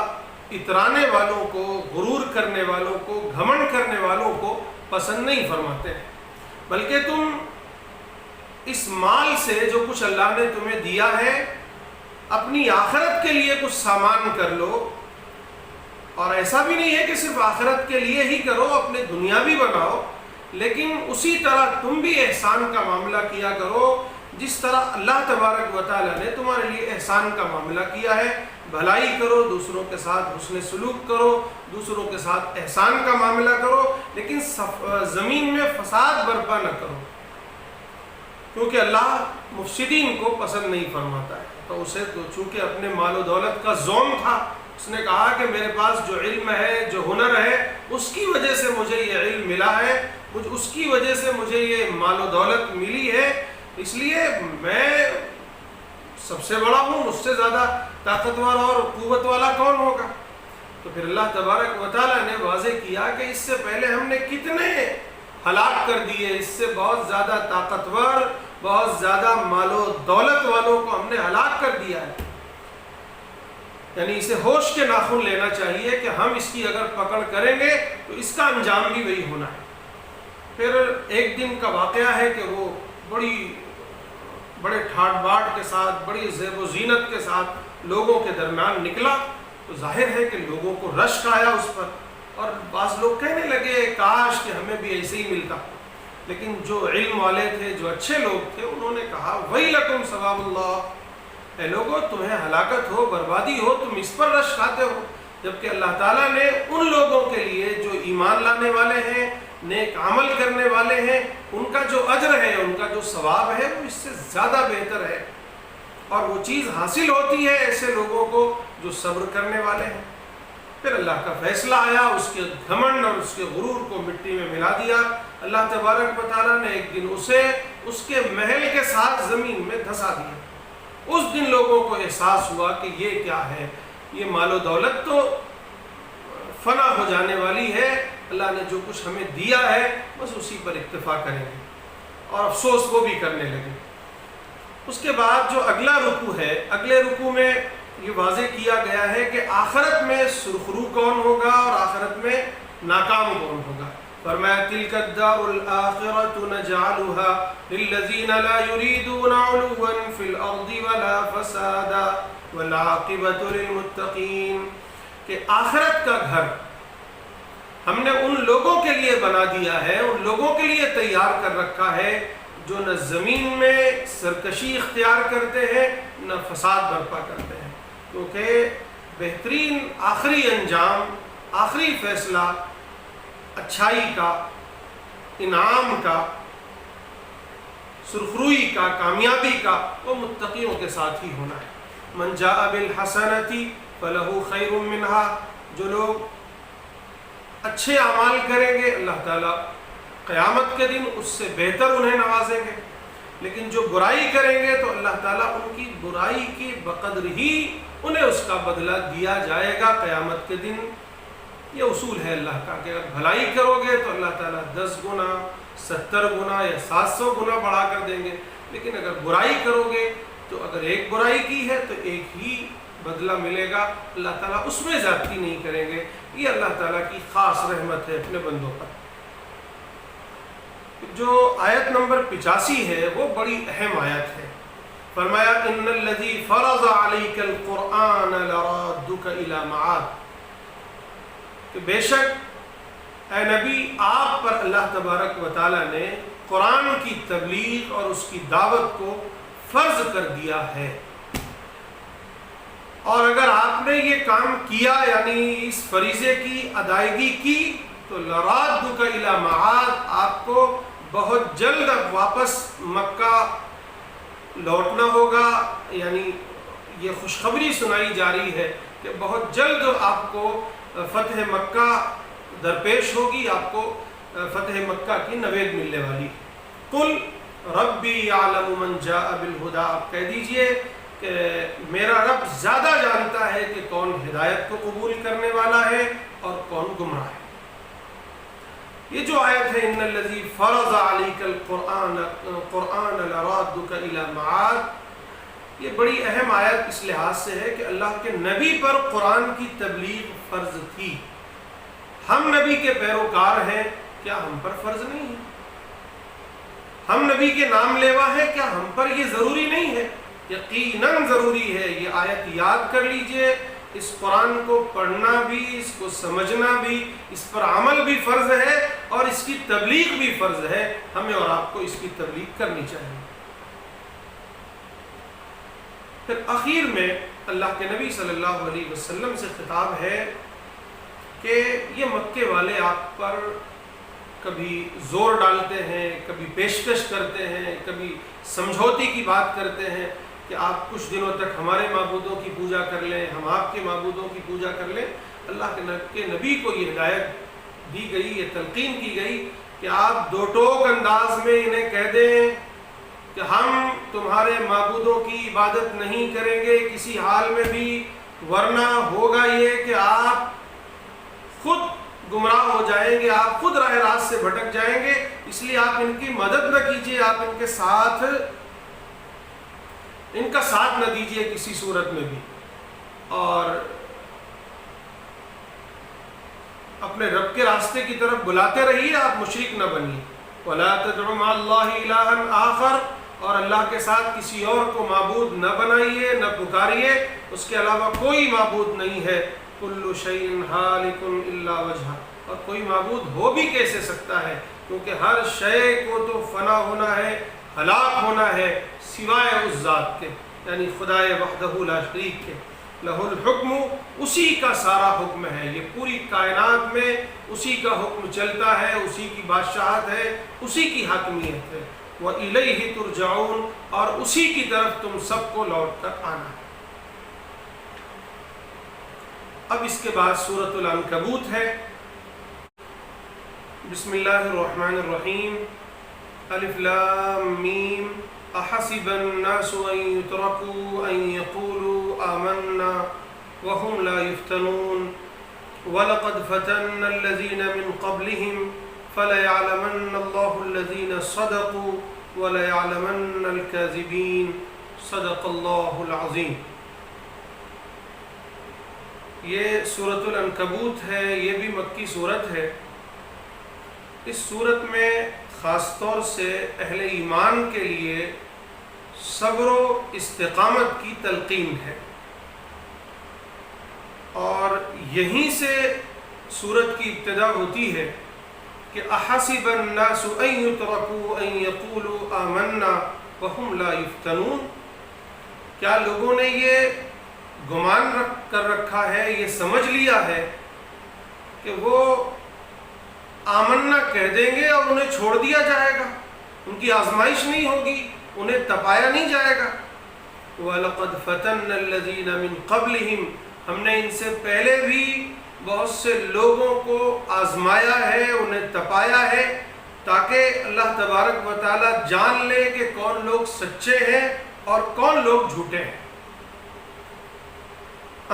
اترانے والوں کو، غرور کرنے والوں کو، گھمنڈ کرنے والوں کو پسند نہیں فرماتے، بلکہ تم اس مال سے جو کچھ اللہ نے تمہیں دیا ہے اپنی آخرت کے لیے کچھ سامان کر لو، اور ایسا بھی نہیں ہے کہ صرف آخرت کے لیے ہی کرو، اپنے دنیا بھی بناؤ، لیکن اسی طرح تم بھی احسان کا معاملہ کیا کرو جس طرح اللہ تبارک و تعالیٰ نے تمہارے لیے احسان کا معاملہ کیا ہے۔ بھلائی کرو، دوسروں کے ساتھ حسن سلوک کرو، دوسروں کے ساتھ احسان کا معاملہ کرو، لیکن زمین میں فساد برپا نہ کرو، کیونکہ اللہ مفسدین کو پسند نہیں فرماتا ہے۔ تو اسے تو چونکہ اپنے مال و دولت کا زوم تھا، اس نے کہا کہ میرے پاس جو علم ہے، جو ہنر ہے، اس کی وجہ سے مجھے یہ علم ملا ہے، اس کی وجہ سے مجھے یہ مال و دولت ملی ہے، اس لیے میں سب سے بڑا ہوں، مجھ سے زیادہ طاقتور اور قوت والا کون ہوگا؟ تو پھر اللہ تبارک و تعالیٰ نے واضح کیا کہ اس سے پہلے ہم نے کتنے ہلاک کر دیے، اس سے بہت زیادہ طاقتور، بہت زیادہ مال و دولت والوں کو ہم نے ہلاک کر دیا ہے۔ یعنی اسے ہوش کے ناخن لینا چاہیے کہ ہم اس کی اگر پکڑ کریں گے تو اس کا انجام بھی وہی ہونا ہے۔ پھر ایک دن کا واقعہ ہے کہ وہ بڑے ٹھاٹ باٹ کے ساتھ، بڑی زیب و زینت کے ساتھ لوگوں کے درمیان نکلا، تو ظاہر ہے کہ لوگوں کو رشک آیا اس پر، اور بعض لوگ کہنے لگے کاش کہ ہمیں بھی ایسے ہی ملتا۔ لیکن جو علم والے تھے، جو اچھے لوگ تھے، انہوں نے کہا ویلکم ثواب اللہ، اے لوگوں تمہیں ہلاکت ہو، بربادی ہو، تم اس پر رش کھاتے ہو، جبکہ اللہ تعالیٰ نے ان لوگوں کے لیے جو ایمان لانے والے ہیں، نیک عمل کرنے والے ہیں، ان کا جو اجر ہے، ان کا جو ثواب ہے، وہ اس سے زیادہ بہتر ہے، اور وہ چیز حاصل ہوتی ہے ایسے لوگوں کو جو صبر کرنے والے ہیں۔ پھر اللہ کا فیصلہ آیا، اس کے گھمنڈ اور اس کے غرور کو مٹی میں ملا دیا۔ اللہ تبارک و تعالیٰ نے ایک دن اسے اس کے محل کے ساتھ زمین میں دھسا دیا۔ اس دن لوگوں کو احساس ہوا کہ یہ کیا ہے، یہ مال و دولت تو فنا ہو جانے والی ہے، اللہ نے جو کچھ ہمیں دیا ہے بس اسی پر اکتفا کریں گے، اور افسوس وہ بھی کرنے لگے۔ اس کے بعد جو اگلا رکوع ہے، اگلے رکوع میں یہ واضح کیا گیا ہے کہ آخرت میں سرخرو کون ہوگا اور آخرت میں ناکام کون ہوگا۔ فرمایا تلک الدار الآخرۃ نجعلها للذین لا یریدون علوا فی الارض ولا فسادا والعاقبۃ للمتقین، کہ آخرت کا گھر ہم نے ان لوگوں کے لیے بنا دیا ہے، ان لوگوں کے لیے تیار کر رکھا ہے جو نہ زمین میں سرکشی اختیار کرتے ہیں نہ فساد برپا کرتے ہیں، کیونکہ بہترین آخری انجام، آخری فیصلہ اچھائی کا، انعام کا، سرخروئی کا، کامیابی کا، وہ متقیوں کے ساتھ ہی ہونا ہے۔ من جاء بالحسنۃ فلہ خیر منہا، جو لوگ اچھے اعمال کریں گے اللہ تعالیٰ قیامت کے دن اس سے بہتر انہیں نوازیں گے، لیکن جو برائی کریں گے تو اللہ تعالیٰ ان کی برائی کی بقدر ہی انہیں اس کا بدلہ دیا جائے گا قیامت کے دن۔ یہ اصول ہے اللہ کا کہ اگر بھلائی کرو گے تو اللہ تعالیٰ 10 گنا، 70 گنا یا 700 گنا بڑھا کر دیں گے، لیکن اگر برائی کرو گے تو اگر ایک برائی کی ہے تو ایک ہی بدلہ ملے گا، اللہ تعالیٰ اس میں زیادتی نہیں کریں گے۔ یہ اللہ تعالیٰ کی خاص رحمت ہے اپنے بندوں پر۔ جو آیت نمبر 85 ہے وہ بڑی اہم آیت ہے۔ فرمایا ان الذی فرض علیک القرآن لرادک الی معاد، کہ بے شک اے نبی آپ پر اللہ تبارک و تعالیٰ نے قرآن کی تبلیغ اور اس کی دعوت کو فرض کر دیا ہے، اور اگر آپ نے یہ کام کیا یعنی اس فریضے کی ادائیگی کی تو لرادک الی معاد، آپ کو بہت جلد اب واپس مکہ لوٹنا ہوگا، یعنی یہ خوشخبری سنائی جا رہی ہے کہ بہت جلد آپ کو فتح مکہ درپیش ہوگی، آپ کو فتح مکہ کی نوید ملنے والی۔ قل ربی یعلم من جاء بالہدی، آپ کہہ دیجئے کہ میرا رب زیادہ جانتا ہے کہ کون ہدایت کو قبول کرنے والا ہے اور کون گمراہ ہے۔ یہ جو آیت ہے ان الذی فرض علیک القرآن لرادک الی معاد، یہ بڑی اہم آیت اس لحاظ سے ہے کہ اللہ کے نبی پر قرآن کی تبلیغ فرض تھی۔ ہم نبی کے پیروکار ہیں، کیا ہم پر فرض نہیں ہے؟ ہم نبی کے نام لیوا ہیں، کیا ہم پر یہ ضروری نہیں ہے؟ یقیناً ضروری ہے۔ یہ آیت یاد کر لیجئے، اس قرآن کو پڑھنا بھی، اس کو سمجھنا بھی، اس پر عمل بھی فرض ہے اور اس کی تبلیغ بھی فرض ہے۔ ہمیں اور آپ کو اس کی تبلیغ کرنی چاہیے۔ پھر آخر میں اللہ کے نبی صلی اللہ علیہ وسلم سے خطاب ہے کہ یہ مکے والے آپ پر کبھی زور ڈالتے ہیں، کبھی پیشکش کرتے ہیں، کبھی سمجھوتی کی بات کرتے ہیں کہ آپ کچھ دنوں تک ہمارے معبودوں کی پوجا کر لیں، ہم آپ کے معبودوں کی پوجا کر لیں۔ اللہ کے نبی کو یہ ہدایت دی گئی، یہ تلقین کی گئی کہ آپ دو ٹوک انداز میں انہیں کہہ دیں کہ ہم تمہارے معبودوں کی عبادت نہیں کریں گے کسی حال میں بھی، ورنہ ہوگا یہ کہ آپ خود گمراہ ہو جائیں گے، آپ خود راہ راست سے بھٹک جائیں گے، اس لیے آپ ان کی مدد نہ کیجیے، آپ ان کے ساتھ ان کا ساتھ نہ دیجیے کسی صورت میں بھی، اور اپنے رب کے راستے کی طرف بلاتے رہیے، آپ مشرک نہ بنیے۔ وَلَا تَدْعُ مَعَ اللَّهِ إِلَٰهًا آخَرَ، اور اللہ کے ساتھ کسی اور کو معبود نہ بنائیے، نہ پکاریے، اس کے علاوہ کوئی معبود نہیں ہے۔ كُلُّ شَيْءٍ هَالِكٌ إِلَّا وَجْهَهُ، اور کوئی معبود ہو بھی کیسے سکتا ہے، کیونکہ ہر شے کو تو فنا ہونا ہے، ہلاک ہونا ہے، سوائے اس ذات کے، یعنی خدائے وحدہ لا شریک کے۔ لہ الحکم، اسی کا سارا حکم ہے، یہ پوری کائنات میں اسی کا حکم چلتا ہے، اسی کی بادشاہت ہے، اسی کی حاکمیت ہے۔ وَإِلَيْهِ تُرْجَعُونَ، اور اسی کی طرف تم سب کو لوٹ کر آنا ہے۔ اب اس کے بعد سورۃ العنکبوت ہے۔ بسم اللہ الرحمن الرحیم۔ الف لام میم، احسب الناس ان يتركوا ان يقولوا آمنا وهم لا يفتنون ولقد فتنا الذين من قبلهم فليعلمن الله الذين صدقوا وليعلمن الكاذبين صدق الله العظیم۔ یہ سورۃ العنکبوت ہے، یہ بھی مکی سورت ہے۔ اس سورت میں خاص طور سے اہل ایمان کے لیے صبر و استقامت کی تلقین ہے، اور یہیں سے سورت کی ابتدا ہوتی ہے کہ احسب الناس ان يتركوا ان يقولوا آمنا وهم لا يفتنون، کیا لوگوں نے یہ گمان کر رکھا ہے، یہ سمجھ لیا ہے کہ وہ آمنا کہہ دیں گے اور انہیں چھوڑ دیا جائے گا، ان کی آزمائش نہیں ہوگی، انہیں تپایا نہیں جائے گا۔ وَلَقَدْ فَتَنَّا الَّذِينَ مِن قَبْلِهِمْ، ہم نے ان سے پہلے بھی بہت سے لوگوں کو آزمایا ہے، انہیں تپایا ہے، تاکہ اللہ تبارک و تعالی جان لے کہ کون لوگ سچے ہیں اور کون لوگ جھوٹے ہیں۔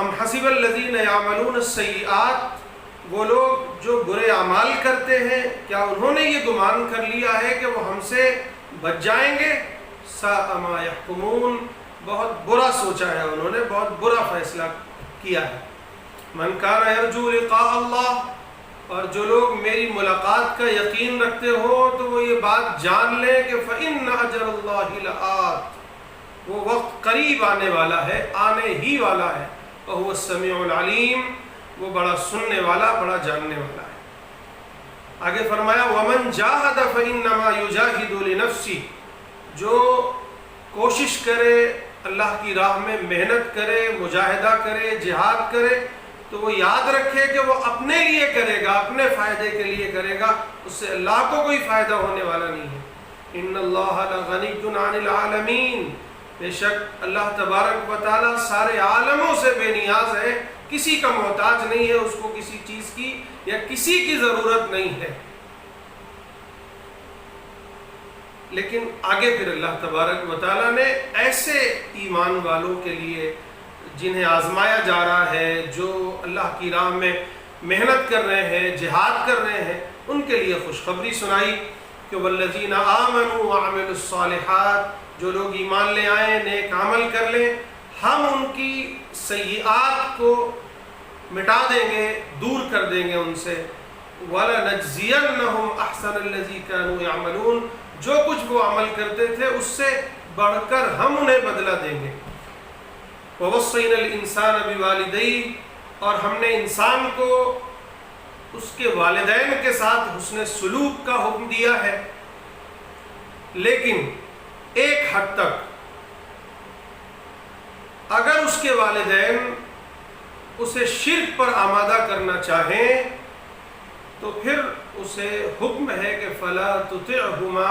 ام حسب الذین یعملون السیئات، وہ لوگ جو برے اعمال کرتے ہیں، کیا انہوں نے یہ گمان کر لیا ہے کہ وہ ہم سے بچ جائیں گے؟ ساء ما یحکمون، بہت برا سوچا ہے انہوں نے، بہت برا فیصلہ کیا ہے۔ من کان یرجو لقاء اللہ، اور جو لوگ میری ملاقات کا یقین رکھتے ہو تو وہ یہ بات جان لیں کہ فإن اجر اللہ لآت، وہ وقت قریب آنے والا ہے، آنے ہی والا ہے۔ وہو السمیع العلیم، وہ بڑا سننے والا، بڑا جاننے والا ہے۔ آگے فرمایا وَمَنْ جَاهَدَ فَإِنَّمَا يُجَاهِدُ لِنَفْسِهِ، جو کوشش کرے اللہ کی راہ میں، محنت کرے، مجاہدہ کرے، جہاد کرے، تو وہ یاد رکھے کہ وہ اپنے لیے کرے گا، اپنے فائدے کے لیے کرے گا، اس سے اللہ کو کوئی فائدہ ہونے والا نہیں ہے۔ إِنَّ اللَّهَ لَغَنِيٌّ عَنِ الْعَالَمِينَ، بے شک اللہ تبارک و تعالیٰ سارے عالموں سے بے نیاز ہے، کسی کا محتاج نہیں ہے، اس کو کسی چیز کی یا کسی کی ضرورت نہیں ہے۔ لیکن آگے پھر اللہ تبارک و تعالیٰ نے ایسے ایمان والوں کے لیے جنہیں آزمایا جا رہا ہے، جو اللہ کی راہ میں محنت کر رہے ہیں، جہاد کر رہے ہیں، ان کے لیے خوشخبری سنائی کہ والذین آمنوا وعملوا الصالحات، جو لوگ ایمان لے آئیں، نیک عمل کر لیں، ہم ان کی سیئات کو مٹا دیں گے، دور کر دیں گے ان سے۔ وَلَنَجْزِيَنَّهُمْ أَحْسَنَ الَّذِي كَانُوا يَعْمَلُونَ، جو کچھ وہ عمل کرتے تھے اس سے بڑھ کر ہم انہیں بدلہ دیں گے۔ وَوَصَّيْنَا الْإِنسَانَ بِوَالِدَيْهِ، اور ہم نے انسان کو اس کے والدین کے ساتھ حسن سلوک کا حکم دیا ہے، لیکن ایک حد تک، اگر اس کے والدین اسے شرک پر آمادہ کرنا چاہیں تو پھر اسے حکم ہے کہ فلا تطعهما،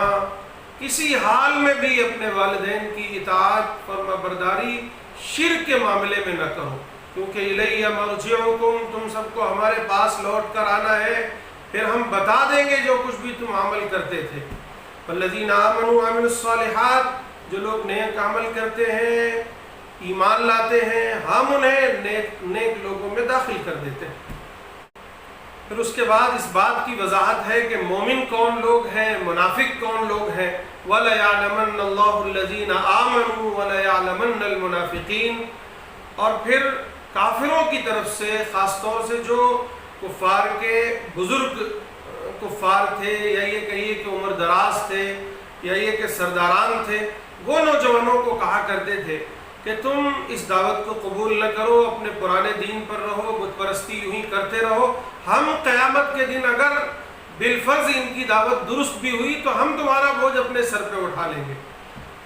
کسی حال میں بھی اپنے والدین کی اطاعت، فرما برداری شرک کے معاملے میں نہ کرو، کیونکہ الیہ مرجعکم، تم سب کو ہمارے پاس لوٹ کر آنا ہے، پھر ہم بتا دیں گے جو کچھ بھی تم عمل کرتے تھے۔ والذین آمنوا وعملوا الصالحات، جو لوگ نیک عمل کرتے ہیں، ایمان لاتے ہیں، ہم انہیں نیک لوگوں میں داخل کر دیتے ہیں۔ پھر اس کے بعد اس بات کی وضاحت ہے کہ مومن کون لوگ ہیں، منافق کون لوگ ہیں۔ وَلَيَعْلَمَنَّ اللَّهُ الَّذِينَ آمَنُوا وَلَيَعْلَمَنَّ الْمُنَافِقِينَ، اور پھر کافروں کی طرف سے، خاص طور سے جو کفار کے بزرگ کفار تھے، یا یہ کہیے کہ عمر دراز تھے، یا یہ کہ سرداران تھے، وہ نوجوانوں کو کہا کرتے تھے کہ تم اس دعوت کو قبول نہ کرو، اپنے پرانے دین پر رہو، بت پرستی یوں ہی کرتے رہو، ہم قیامت کے دن اگر بالفرض ان کی دعوت درست بھی ہوئی تو ہم تمہارا بوجھ اپنے سر پہ اٹھا لیں گے۔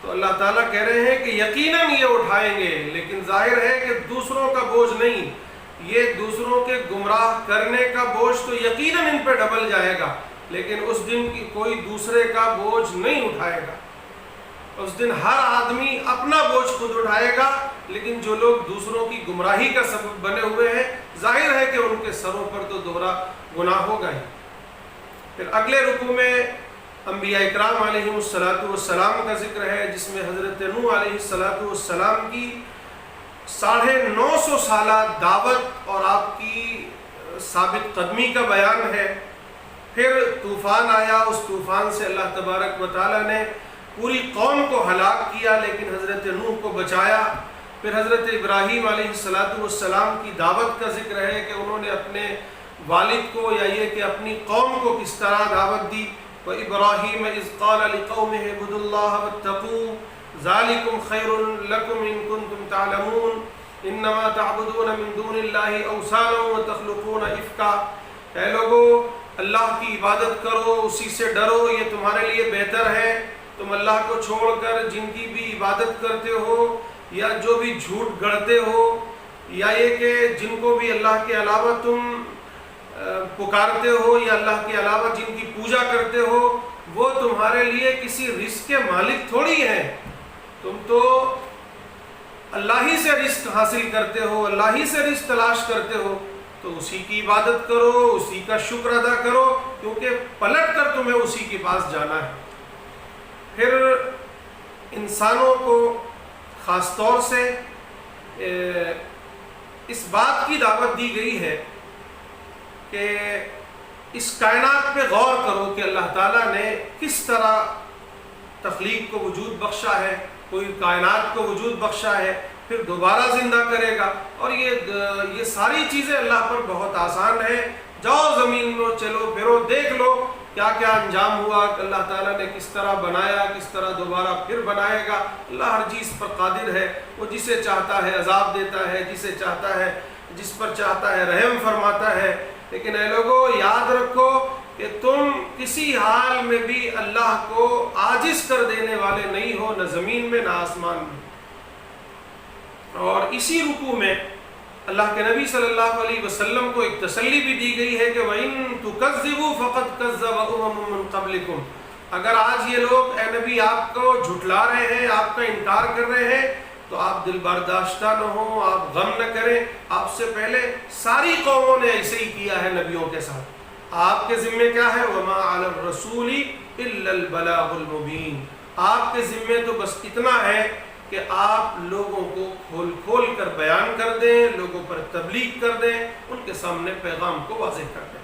تو اللہ تعالیٰ کہہ رہے ہیں کہ یقیناً یہ اٹھائیں گے، لیکن ظاہر ہے کہ دوسروں کا بوجھ نہیں، یہ دوسروں کے گمراہ کرنے کا بوجھ تو یقیناً ان پہ ڈبل جائے گا، لیکن اس دن کوئی دوسرے کا بوجھ نہیں اٹھائے گا۔ اس دن ہر آدمی اپنا بوجھ خود اٹھائے گا، لیکن جو لوگ دوسروں کی گمراہی کا سبب بنے ہوئے ہیں، ظاہر ہے کہ ان کے سروں پر تو دوہرا گناہ ہوگا ہی۔ پھر اگلے رکوع میں انبیاء اکرام علیہ السلام کا ذکر ہے، جس میں حضرت نوح علیہ السلام کی 950 سالہ دعوت اور آپ کی ثابت قدمی کا بیان ہے۔ پھر طوفان آیا، اس طوفان سے اللہ تبارک و تعالیٰ نے پوری قوم کو ہلاک کیا، لیکن حضرت نوح کو بچایا۔ پھر حضرت ابراہیم علیہ السلام کی دعوت کا ذکر ہے کہ انہوں نے اپنے والد کو یا یہ کہ اپنی قوم کو کس طرح دعوت دی۔ وَإِبْرَاهِيمَ إِذْ قَالَ لِقَوْمِهِ اعْبُدُوا اللَّهَ وَاتَّقُوهُ ذَلِكُمْ خَيْرٌ لَكُمْ إِن كُنتُمْ تَعْلَمُونَ إِنَّمَا تَعْبُدُونَ مِن دُونِ اللَّهِ أَوْثَانًا وَتَخْلُقُونَ إِفْكًا، اے لوگو اللہ کی عبادت کرو، اسی سے ڈرو، یہ تمہارے لیے بہتر ہے۔ تم اللہ کو چھوڑ کر جن کی بھی عبادت کرتے ہو یا جو بھی جھوٹ گڑھتے ہو یا یہ کہ جن کو بھی اللہ کے علاوہ تم پکارتے ہو یا اللہ کے علاوہ جن کی پوجا کرتے ہو، وہ تمہارے لیے کسی رزق کے مالک تھوڑی ہیں۔ تم تو اللہ ہی سے رزق حاصل کرتے ہو، اللہ ہی سے رزق تلاش کرتے ہو، تو اسی کی عبادت کرو، اسی کا شکر ادا کرو، کیونکہ پلٹ کر تمہیں اسی کے پاس جانا ہے۔ پھر انسانوں کو خاص طور سے اس بات کی دعوت دی گئی ہے کہ اس کائنات پہ غور کرو کہ اللہ تعالیٰ نے کس طرح تخلیق کو وجود بخشا ہے، کوئی کائنات کو وجود بخشا ہے، پھر دوبارہ زندہ کرے گا، اور یہ ساری چیزیں اللہ پر بہت آسان ہے۔ جاؤ زمین میں چلو پھرو، دیکھ لو کیا کیا انجام ہوا، کہ اللہ تعالیٰ نے کس طرح بنایا، کس طرح دوبارہ پھر بنائے گا۔ اللہ ہر چیز پر قادر ہے، وہ جسے چاہتا ہے عذاب دیتا ہے، جسے چاہتا ہے، جس پر چاہتا ہے رحم فرماتا ہے۔ لیکن اے لوگو یاد رکھو کہ تم کسی حال میں بھی اللہ کو عاجز کر دینے والے نہیں ہو، نہ زمین میں نہ آسمان میں۔ اور اسی رکوع میں اللہ کے نبی صلی اللہ علیہ وسلم کو ایک تسلی بھی دی گئی ہے کہ وَإِن تُكَذِّبُوا فَقَدْ كَذَّبَ أُمَمٌ مِّن قَبْلِكُمْ، اگر آج یہ لوگ اے نبی آپ کو جھٹلا رہے ہیں، آپ کا انکار کر رہے ہیں، تو آپ دل برداشتہ نہ ہوں، آپ غم نہ کریں، آپ سے پہلے ساری قوموں نے ایسے ہی کیا ہے نبیوں کے ساتھ۔ آپ کے ذمے کیا ہے؟ وَمَا عَلَى الرَّسُولِ إِلَّا الْبَلَاغُ الْمُبِينُ، آپ کے ذمے تو بس اتنا ہے کہ آپ لوگوں کو کھول کھول کر بیان کر دیں، لوگوں پر تبلیغ کر دیں، ان کے سامنے پیغام کو واضح کر دیں۔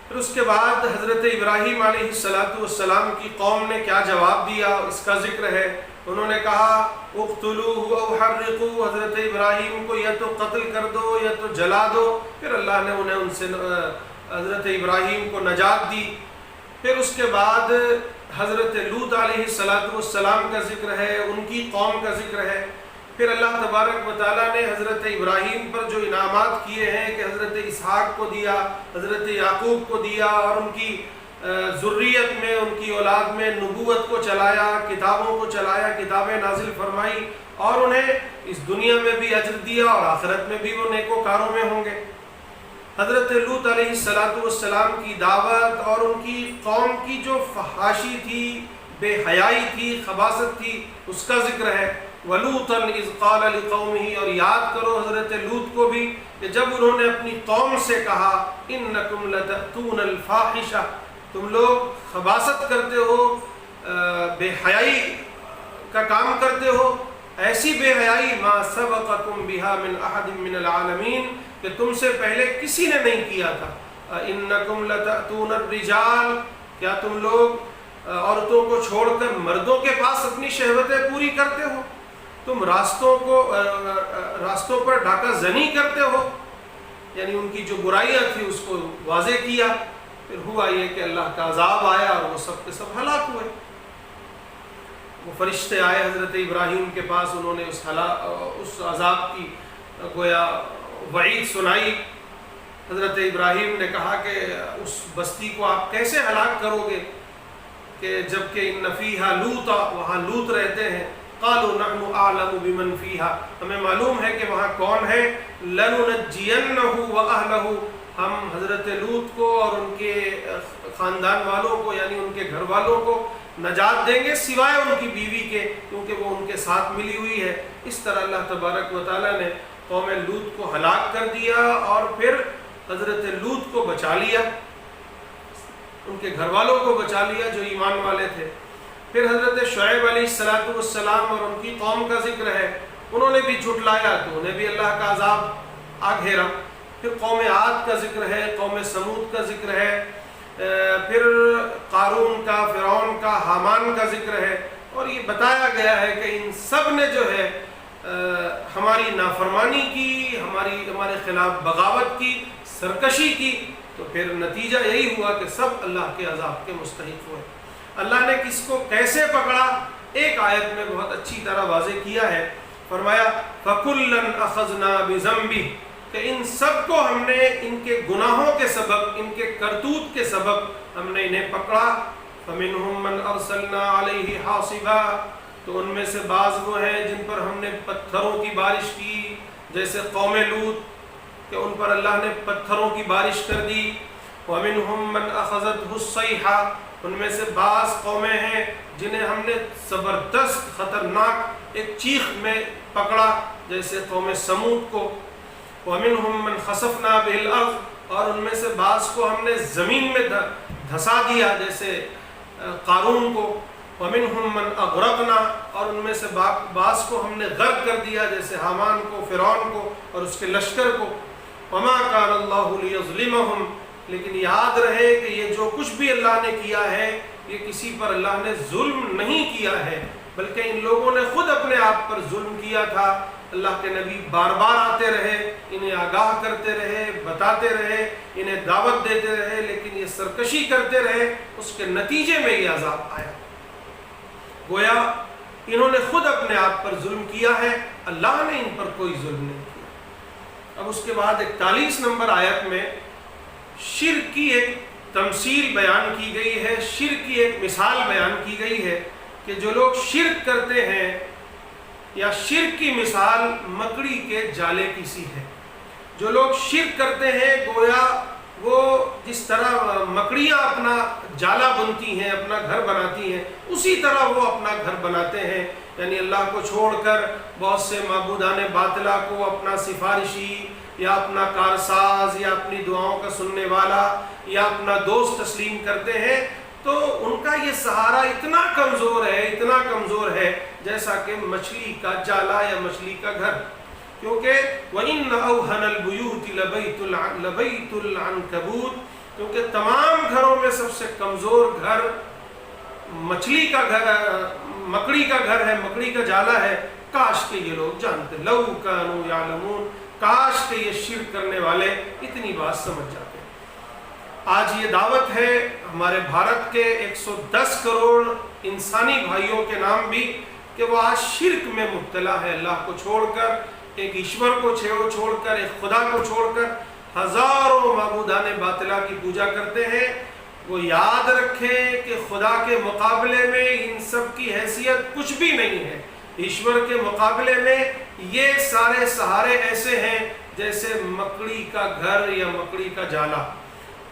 پھر اس کے بعد حضرت ابراہیم علیہ السلام کی قوم نے کیا جواب دیا، اس کا ذکر ہے۔ انہوں نے کہا اقتلوہ او حرقوہ، حضرت ابراہیم کو یا تو قتل کر دو یا تو جلا دو۔ پھر اللہ نے انہیں ان سے حضرت ابراہیم کو نجات دی۔ پھر اس کے بعد حضرت لوط علیہ السلام کا ذکر ہے، ان کی قوم کا ذکر ہے۔ پھر اللہ تبارک و تعالیٰ نے حضرت ابراہیم پر جو انعامات کیے ہیں کہ حضرت اسحاق کو دیا، حضرت یعقوب کو دیا، اور ان کی ذریت میں، ان کی اولاد میں نبوت کو چلایا، کتابوں کو چلایا، کتابیں نازل فرمائی، اور انہیں اس دنیا میں بھی اجر دیا اور آخرت میں بھی وہ نیکوکاروں میں ہوں گے۔ حضرت لوط علیہ السلام کی دعوت اور ان کی قوم کی جو فحاشی تھی، بے حیائی تھی، خباثت تھی، اس کا ذکر ہے۔ وَلُوطًا إِذْ قَالَ لِقَوْمِهِ، اور یاد کرو حضرت لوط کو بھی کہ جب انہوں نے اپنی قوم سے کہا إِنَّكُمْ لَتَأْتُونَ الْفَاحِشَةَ، تم لوگ خباثت کرتے ہو، بے حیائی کا کام کرتے ہو، ایسی بے حیائی مَا سَبَقَكُمْ بِهَا مِنْ أَحَدٍ مِّنَ الْعَالَمِينَ، کہ تم سے پہلے کسی نے نہیں کیا تھا۔ إِنَّكُمْ لَتَأْتُونَ الرِّجَالَ، کیا تم لوگ عورتوں کو چھوڑ کر مردوں کے پاس اپنی شہوتیں پوری کرتے ہو؟ تم راستوں پر ڈاکہ زنی کرتے ہو، یعنی ان کی جو برائیاں تھی اس کو واضح کیا۔ پھر ہوا یہ کہ اللہ کا عذاب آیا اور وہ سب کے سب ہلاک ہوئے۔ وہ فرشتے آئے حضرت ابراہیم کے پاس، انہوں نے اس عذاب کی گویا وعید سنائی۔ حضرت ابراہیم نے کہا کہ اس بستی کو آپ کیسے ہلاک کرو گے کہ جبکہ ان فیہا لوطا، وہاں لوط رہتے ہیں۔ قالوا نحن اعلم بمن فیہا، ہمیں معلوم ہے کہ وہاں کون ہے۔ لننجینہ واہلہ، ہم حضرت لوط کو اور ان کے خاندان والوں کو یعنی ان کے گھر والوں کو نجات دیں گے سوائے ان کی بیوی کے، کیونکہ وہ ان کے ساتھ ملی ہوئی ہے۔ اس طرح اللہ تبارک و تعالیٰ نے قوم لوط کو ہلاک کر دیا اور پھر حضرت لوط کو بچا لیا، ان کے گھر والوں کو بچا لیا جو ایمان والے تھے۔ پھر حضرت شعیب علیہ السلام اور ان کی قوم کا ذکر ہے، انہوں نے بھی جھٹلایا تو انہیں بھی اللہ کا عذاب آ گھیرا۔ پھر قوم عاد کا ذکر ہے، قوم سمود کا ذکر ہے، پھر قارون کا، فرعون کا، حامان کا ذکر ہے، اور یہ بتایا گیا ہے کہ ان سب نے جو ہے ہماری نافرمانی کی، ہمارے خلاف بغاوت کی، سرکشی کی، تو پھر نتیجہ یہی ہوا کہ سب اللہ کے عذاب کے مستحق ہوئے۔ اللہ نے کس کو کیسے پکڑا ایک آیت میں بہت اچھی طرح واضح کیا ہے، فرمایا فَكُلًّا أَخَذْنَا بِذَنبِهِ، کہ ان سب کو ہم نے ان کے گناہوں کے سبب، ان کے کرتوت کے سبب ہم نے انہیں پکڑا۔ فَمِنْهُمْ مَنْ أَرْسَلْنَا عَلَيْهِ حَاصِبًا، تو ان میں سے بعض وہ ہیں جن پر ہم نے پتھروں کی بارش کی، جیسے قوم لوط کہ ان پر اللہ نے پتھروں کی بارش کر دی۔ وَمِنْهُمْ مَنْ أَخَذَتْهُ الصَّيْحَةُ، ان میں سے بعض قومیں ہیں جنہیں ہم نے زبردست خطرناک ایک چیخ میں پکڑا، جیسے قوم سمود کو۔ وَمِنْهُمْ مَنْ خَسَفْنَا بِهِ الْأَرْضِ، اور ان میں سے بعض کو ہم نے زمین میں دھسا دیا، جیسے قارون کو۔ وَمِنْهُمْ مَنْ أَغْرَقْنَا، اور ان میں سے بعض کو ہم نے غرق کر دیا، جیسے حامان کو، فرعون کو اور اس کے لشکر کو۔ وَمَا كَانَ اللَّهُ لِيَظْلِمَهُمْ، لیکن یاد رہے کہ یہ جو کچھ بھی اللہ نے کیا ہے یہ کسی پر اللہ نے ظلم نہیں کیا ہے، بلکہ ان لوگوں نے خود اپنے آپ پر ظلم کیا تھا۔ اللہ کے نبی بار بار آتے رہے، انہیں آگاہ کرتے رہے، بتاتے رہے، انہیں دعوت دیتے رہے، لیکن یہ سرکشی کرتے رہے، اس کے نتیجے میں یہ عذاب آیا۔ گویا انہوں نے خود اپنے آپ پر ظلم کیا ہے، اللہ نے ان پر کوئی ظلم نہیں کیا۔ اب اس کے بعد 41 نمبر آیت میں شرک کی ایک تمثیل بیان کی گئی ہے، شرک کی ایک مثال بیان کی گئی ہے کہ جو لوگ شرک کرتے ہیں، یا شرک کی مثال مکڑی کے جالے کی سی ہے۔ جو لوگ شرک کرتے ہیں گویا وہ جس طرح مکڑیاں اپنا جالا بنتی ہیں، اپنا گھر بناتی ہیں، اسی طرح وہ اپنا گھر بناتے ہیں، یعنی اللہ کو چھوڑ کر بہت سے معبودان باطلہ کو اپنا سفارشی یا اپنا کارساز یا اپنی دعاؤں کا سننے والا یا اپنا دوست تسلیم کرتے ہیں۔ تو ان کا یہ سہارا اتنا کمزور ہے، اتنا کمزور ہے جیسا کہ مچھلی کا جالا یا مچھلی کا گھر، کیونکہ وَإِنَّ أَوْهَنَ الْبُيُوتِ لَبَيْتُ الْعَنْكَبُوتِ، کیونکہ تمام گھروں میں سب سے کمزور گھر مچھلی کا گھر، مکڑی کا گھر ہے، مکڑی کا جالا ہے۔ کاش کہ یہ لوگ جانتے، لَوْ كَانُوا يَعْلَمُونَ، کاش کہ یہ شرک کرنے والے اتنی بات سمجھ جاتے۔ آج یہ دعوت ہے ہمارے بھارت کے 110 کروڑ انسانی بھائیوں کے نام بھی کہ وہ آج شرک میں مبتلا ہے، اللہ کو چھوڑ کر، ایک ایشور کو چھوڑ کر، ایک خدا کو چھوڑ کر ہزاروں معبودان باطلہ کی پوجا کرتے ہیں۔ وہ یاد رکھیں کہ خدا کے مقابلے میں ان سب کی حیثیت کچھ بھی نہیں ہے۔ ایشور کے مقابلے میں یہ سارے سہارے ایسے ہیں جیسے مکڑی کا گھر یا مکڑی کا جالا،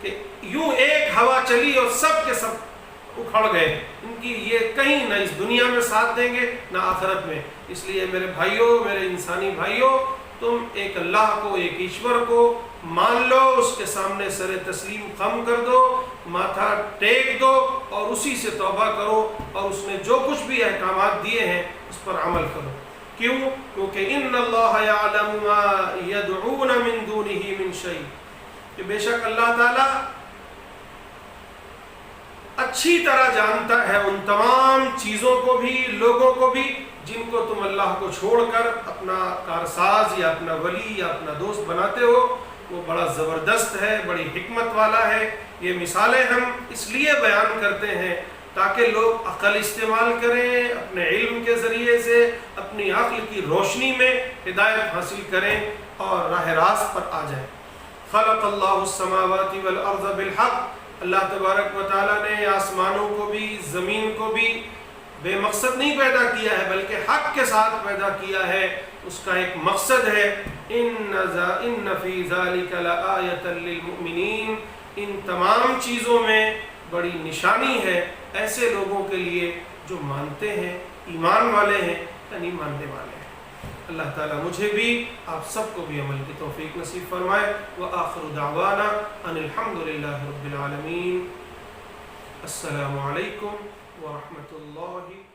کہ یوں ایک ہوا چلی اور سب کے سب اکھڑ گئے۔ ان کی یہ کہیں نہ اس دنیا میں ساتھ دیں گے نہ آخرت میں۔ اس لیے میرے بھائیوں، میرے انسانی بھائیوں، تم ایک اللہ کو، ایک ایشور کو مان لو، اس کے سامنے سر تسلیم خم کر دو، ماتھا ٹیک دو اور اسی سے توبہ کرو، اور اس نے جو کچھ بھی احکامات دیے ہیں اس پر عمل کرو۔ کیوں؟ کیونکہ ان اللہ یعلم ما یدعون من دونہ من شیء، کہ بے شک اللہ تعالیٰ اچھی طرح جانتا ہے ان تمام چیزوں کو بھی، لوگوں کو بھی، جن کو تم اللہ کو چھوڑ کر اپنا کارساز یا اپنا ولی یا اپنا دوست بناتے ہو۔ وہ بڑا زبردست ہے، بڑی حکمت والا ہے۔ یہ مثالیں ہم اس لیے بیان کرتے ہیں تاکہ لوگ عقل استعمال کریں، اپنے علم کے ذریعے سے اپنی عقل کی روشنی میں ہدایت حاصل کریں اور راہ راست پر آ جائیں۔ خلق اللہ السماوات والارض بالحق، اللہ تبارک و تعالیٰ نے آسمانوں کو بھی زمین کو بھی بے مقصد نہیں پیدا کیا ہے بلکہ حق کے ساتھ پیدا کیا ہے۔ اس کا ایک مقصد ہے ان فی ذلک لآیۃ للمؤمنین، ان تمام چیزوں میں بڑی نشانی ہے ایسے لوگوں کے لیے جو مانتے ہیں، ایمان والے ہیں، یعنی ماننے والے ہیں۔ اللہ تعالیٰ مجھے بھی آپ سب کو بھی عمل کی توفیق نصیب فرمائے۔ وآخر دعوانا ان الحمد للہ رب العالمین۔ السلام علیکم ورحمۃ اللہ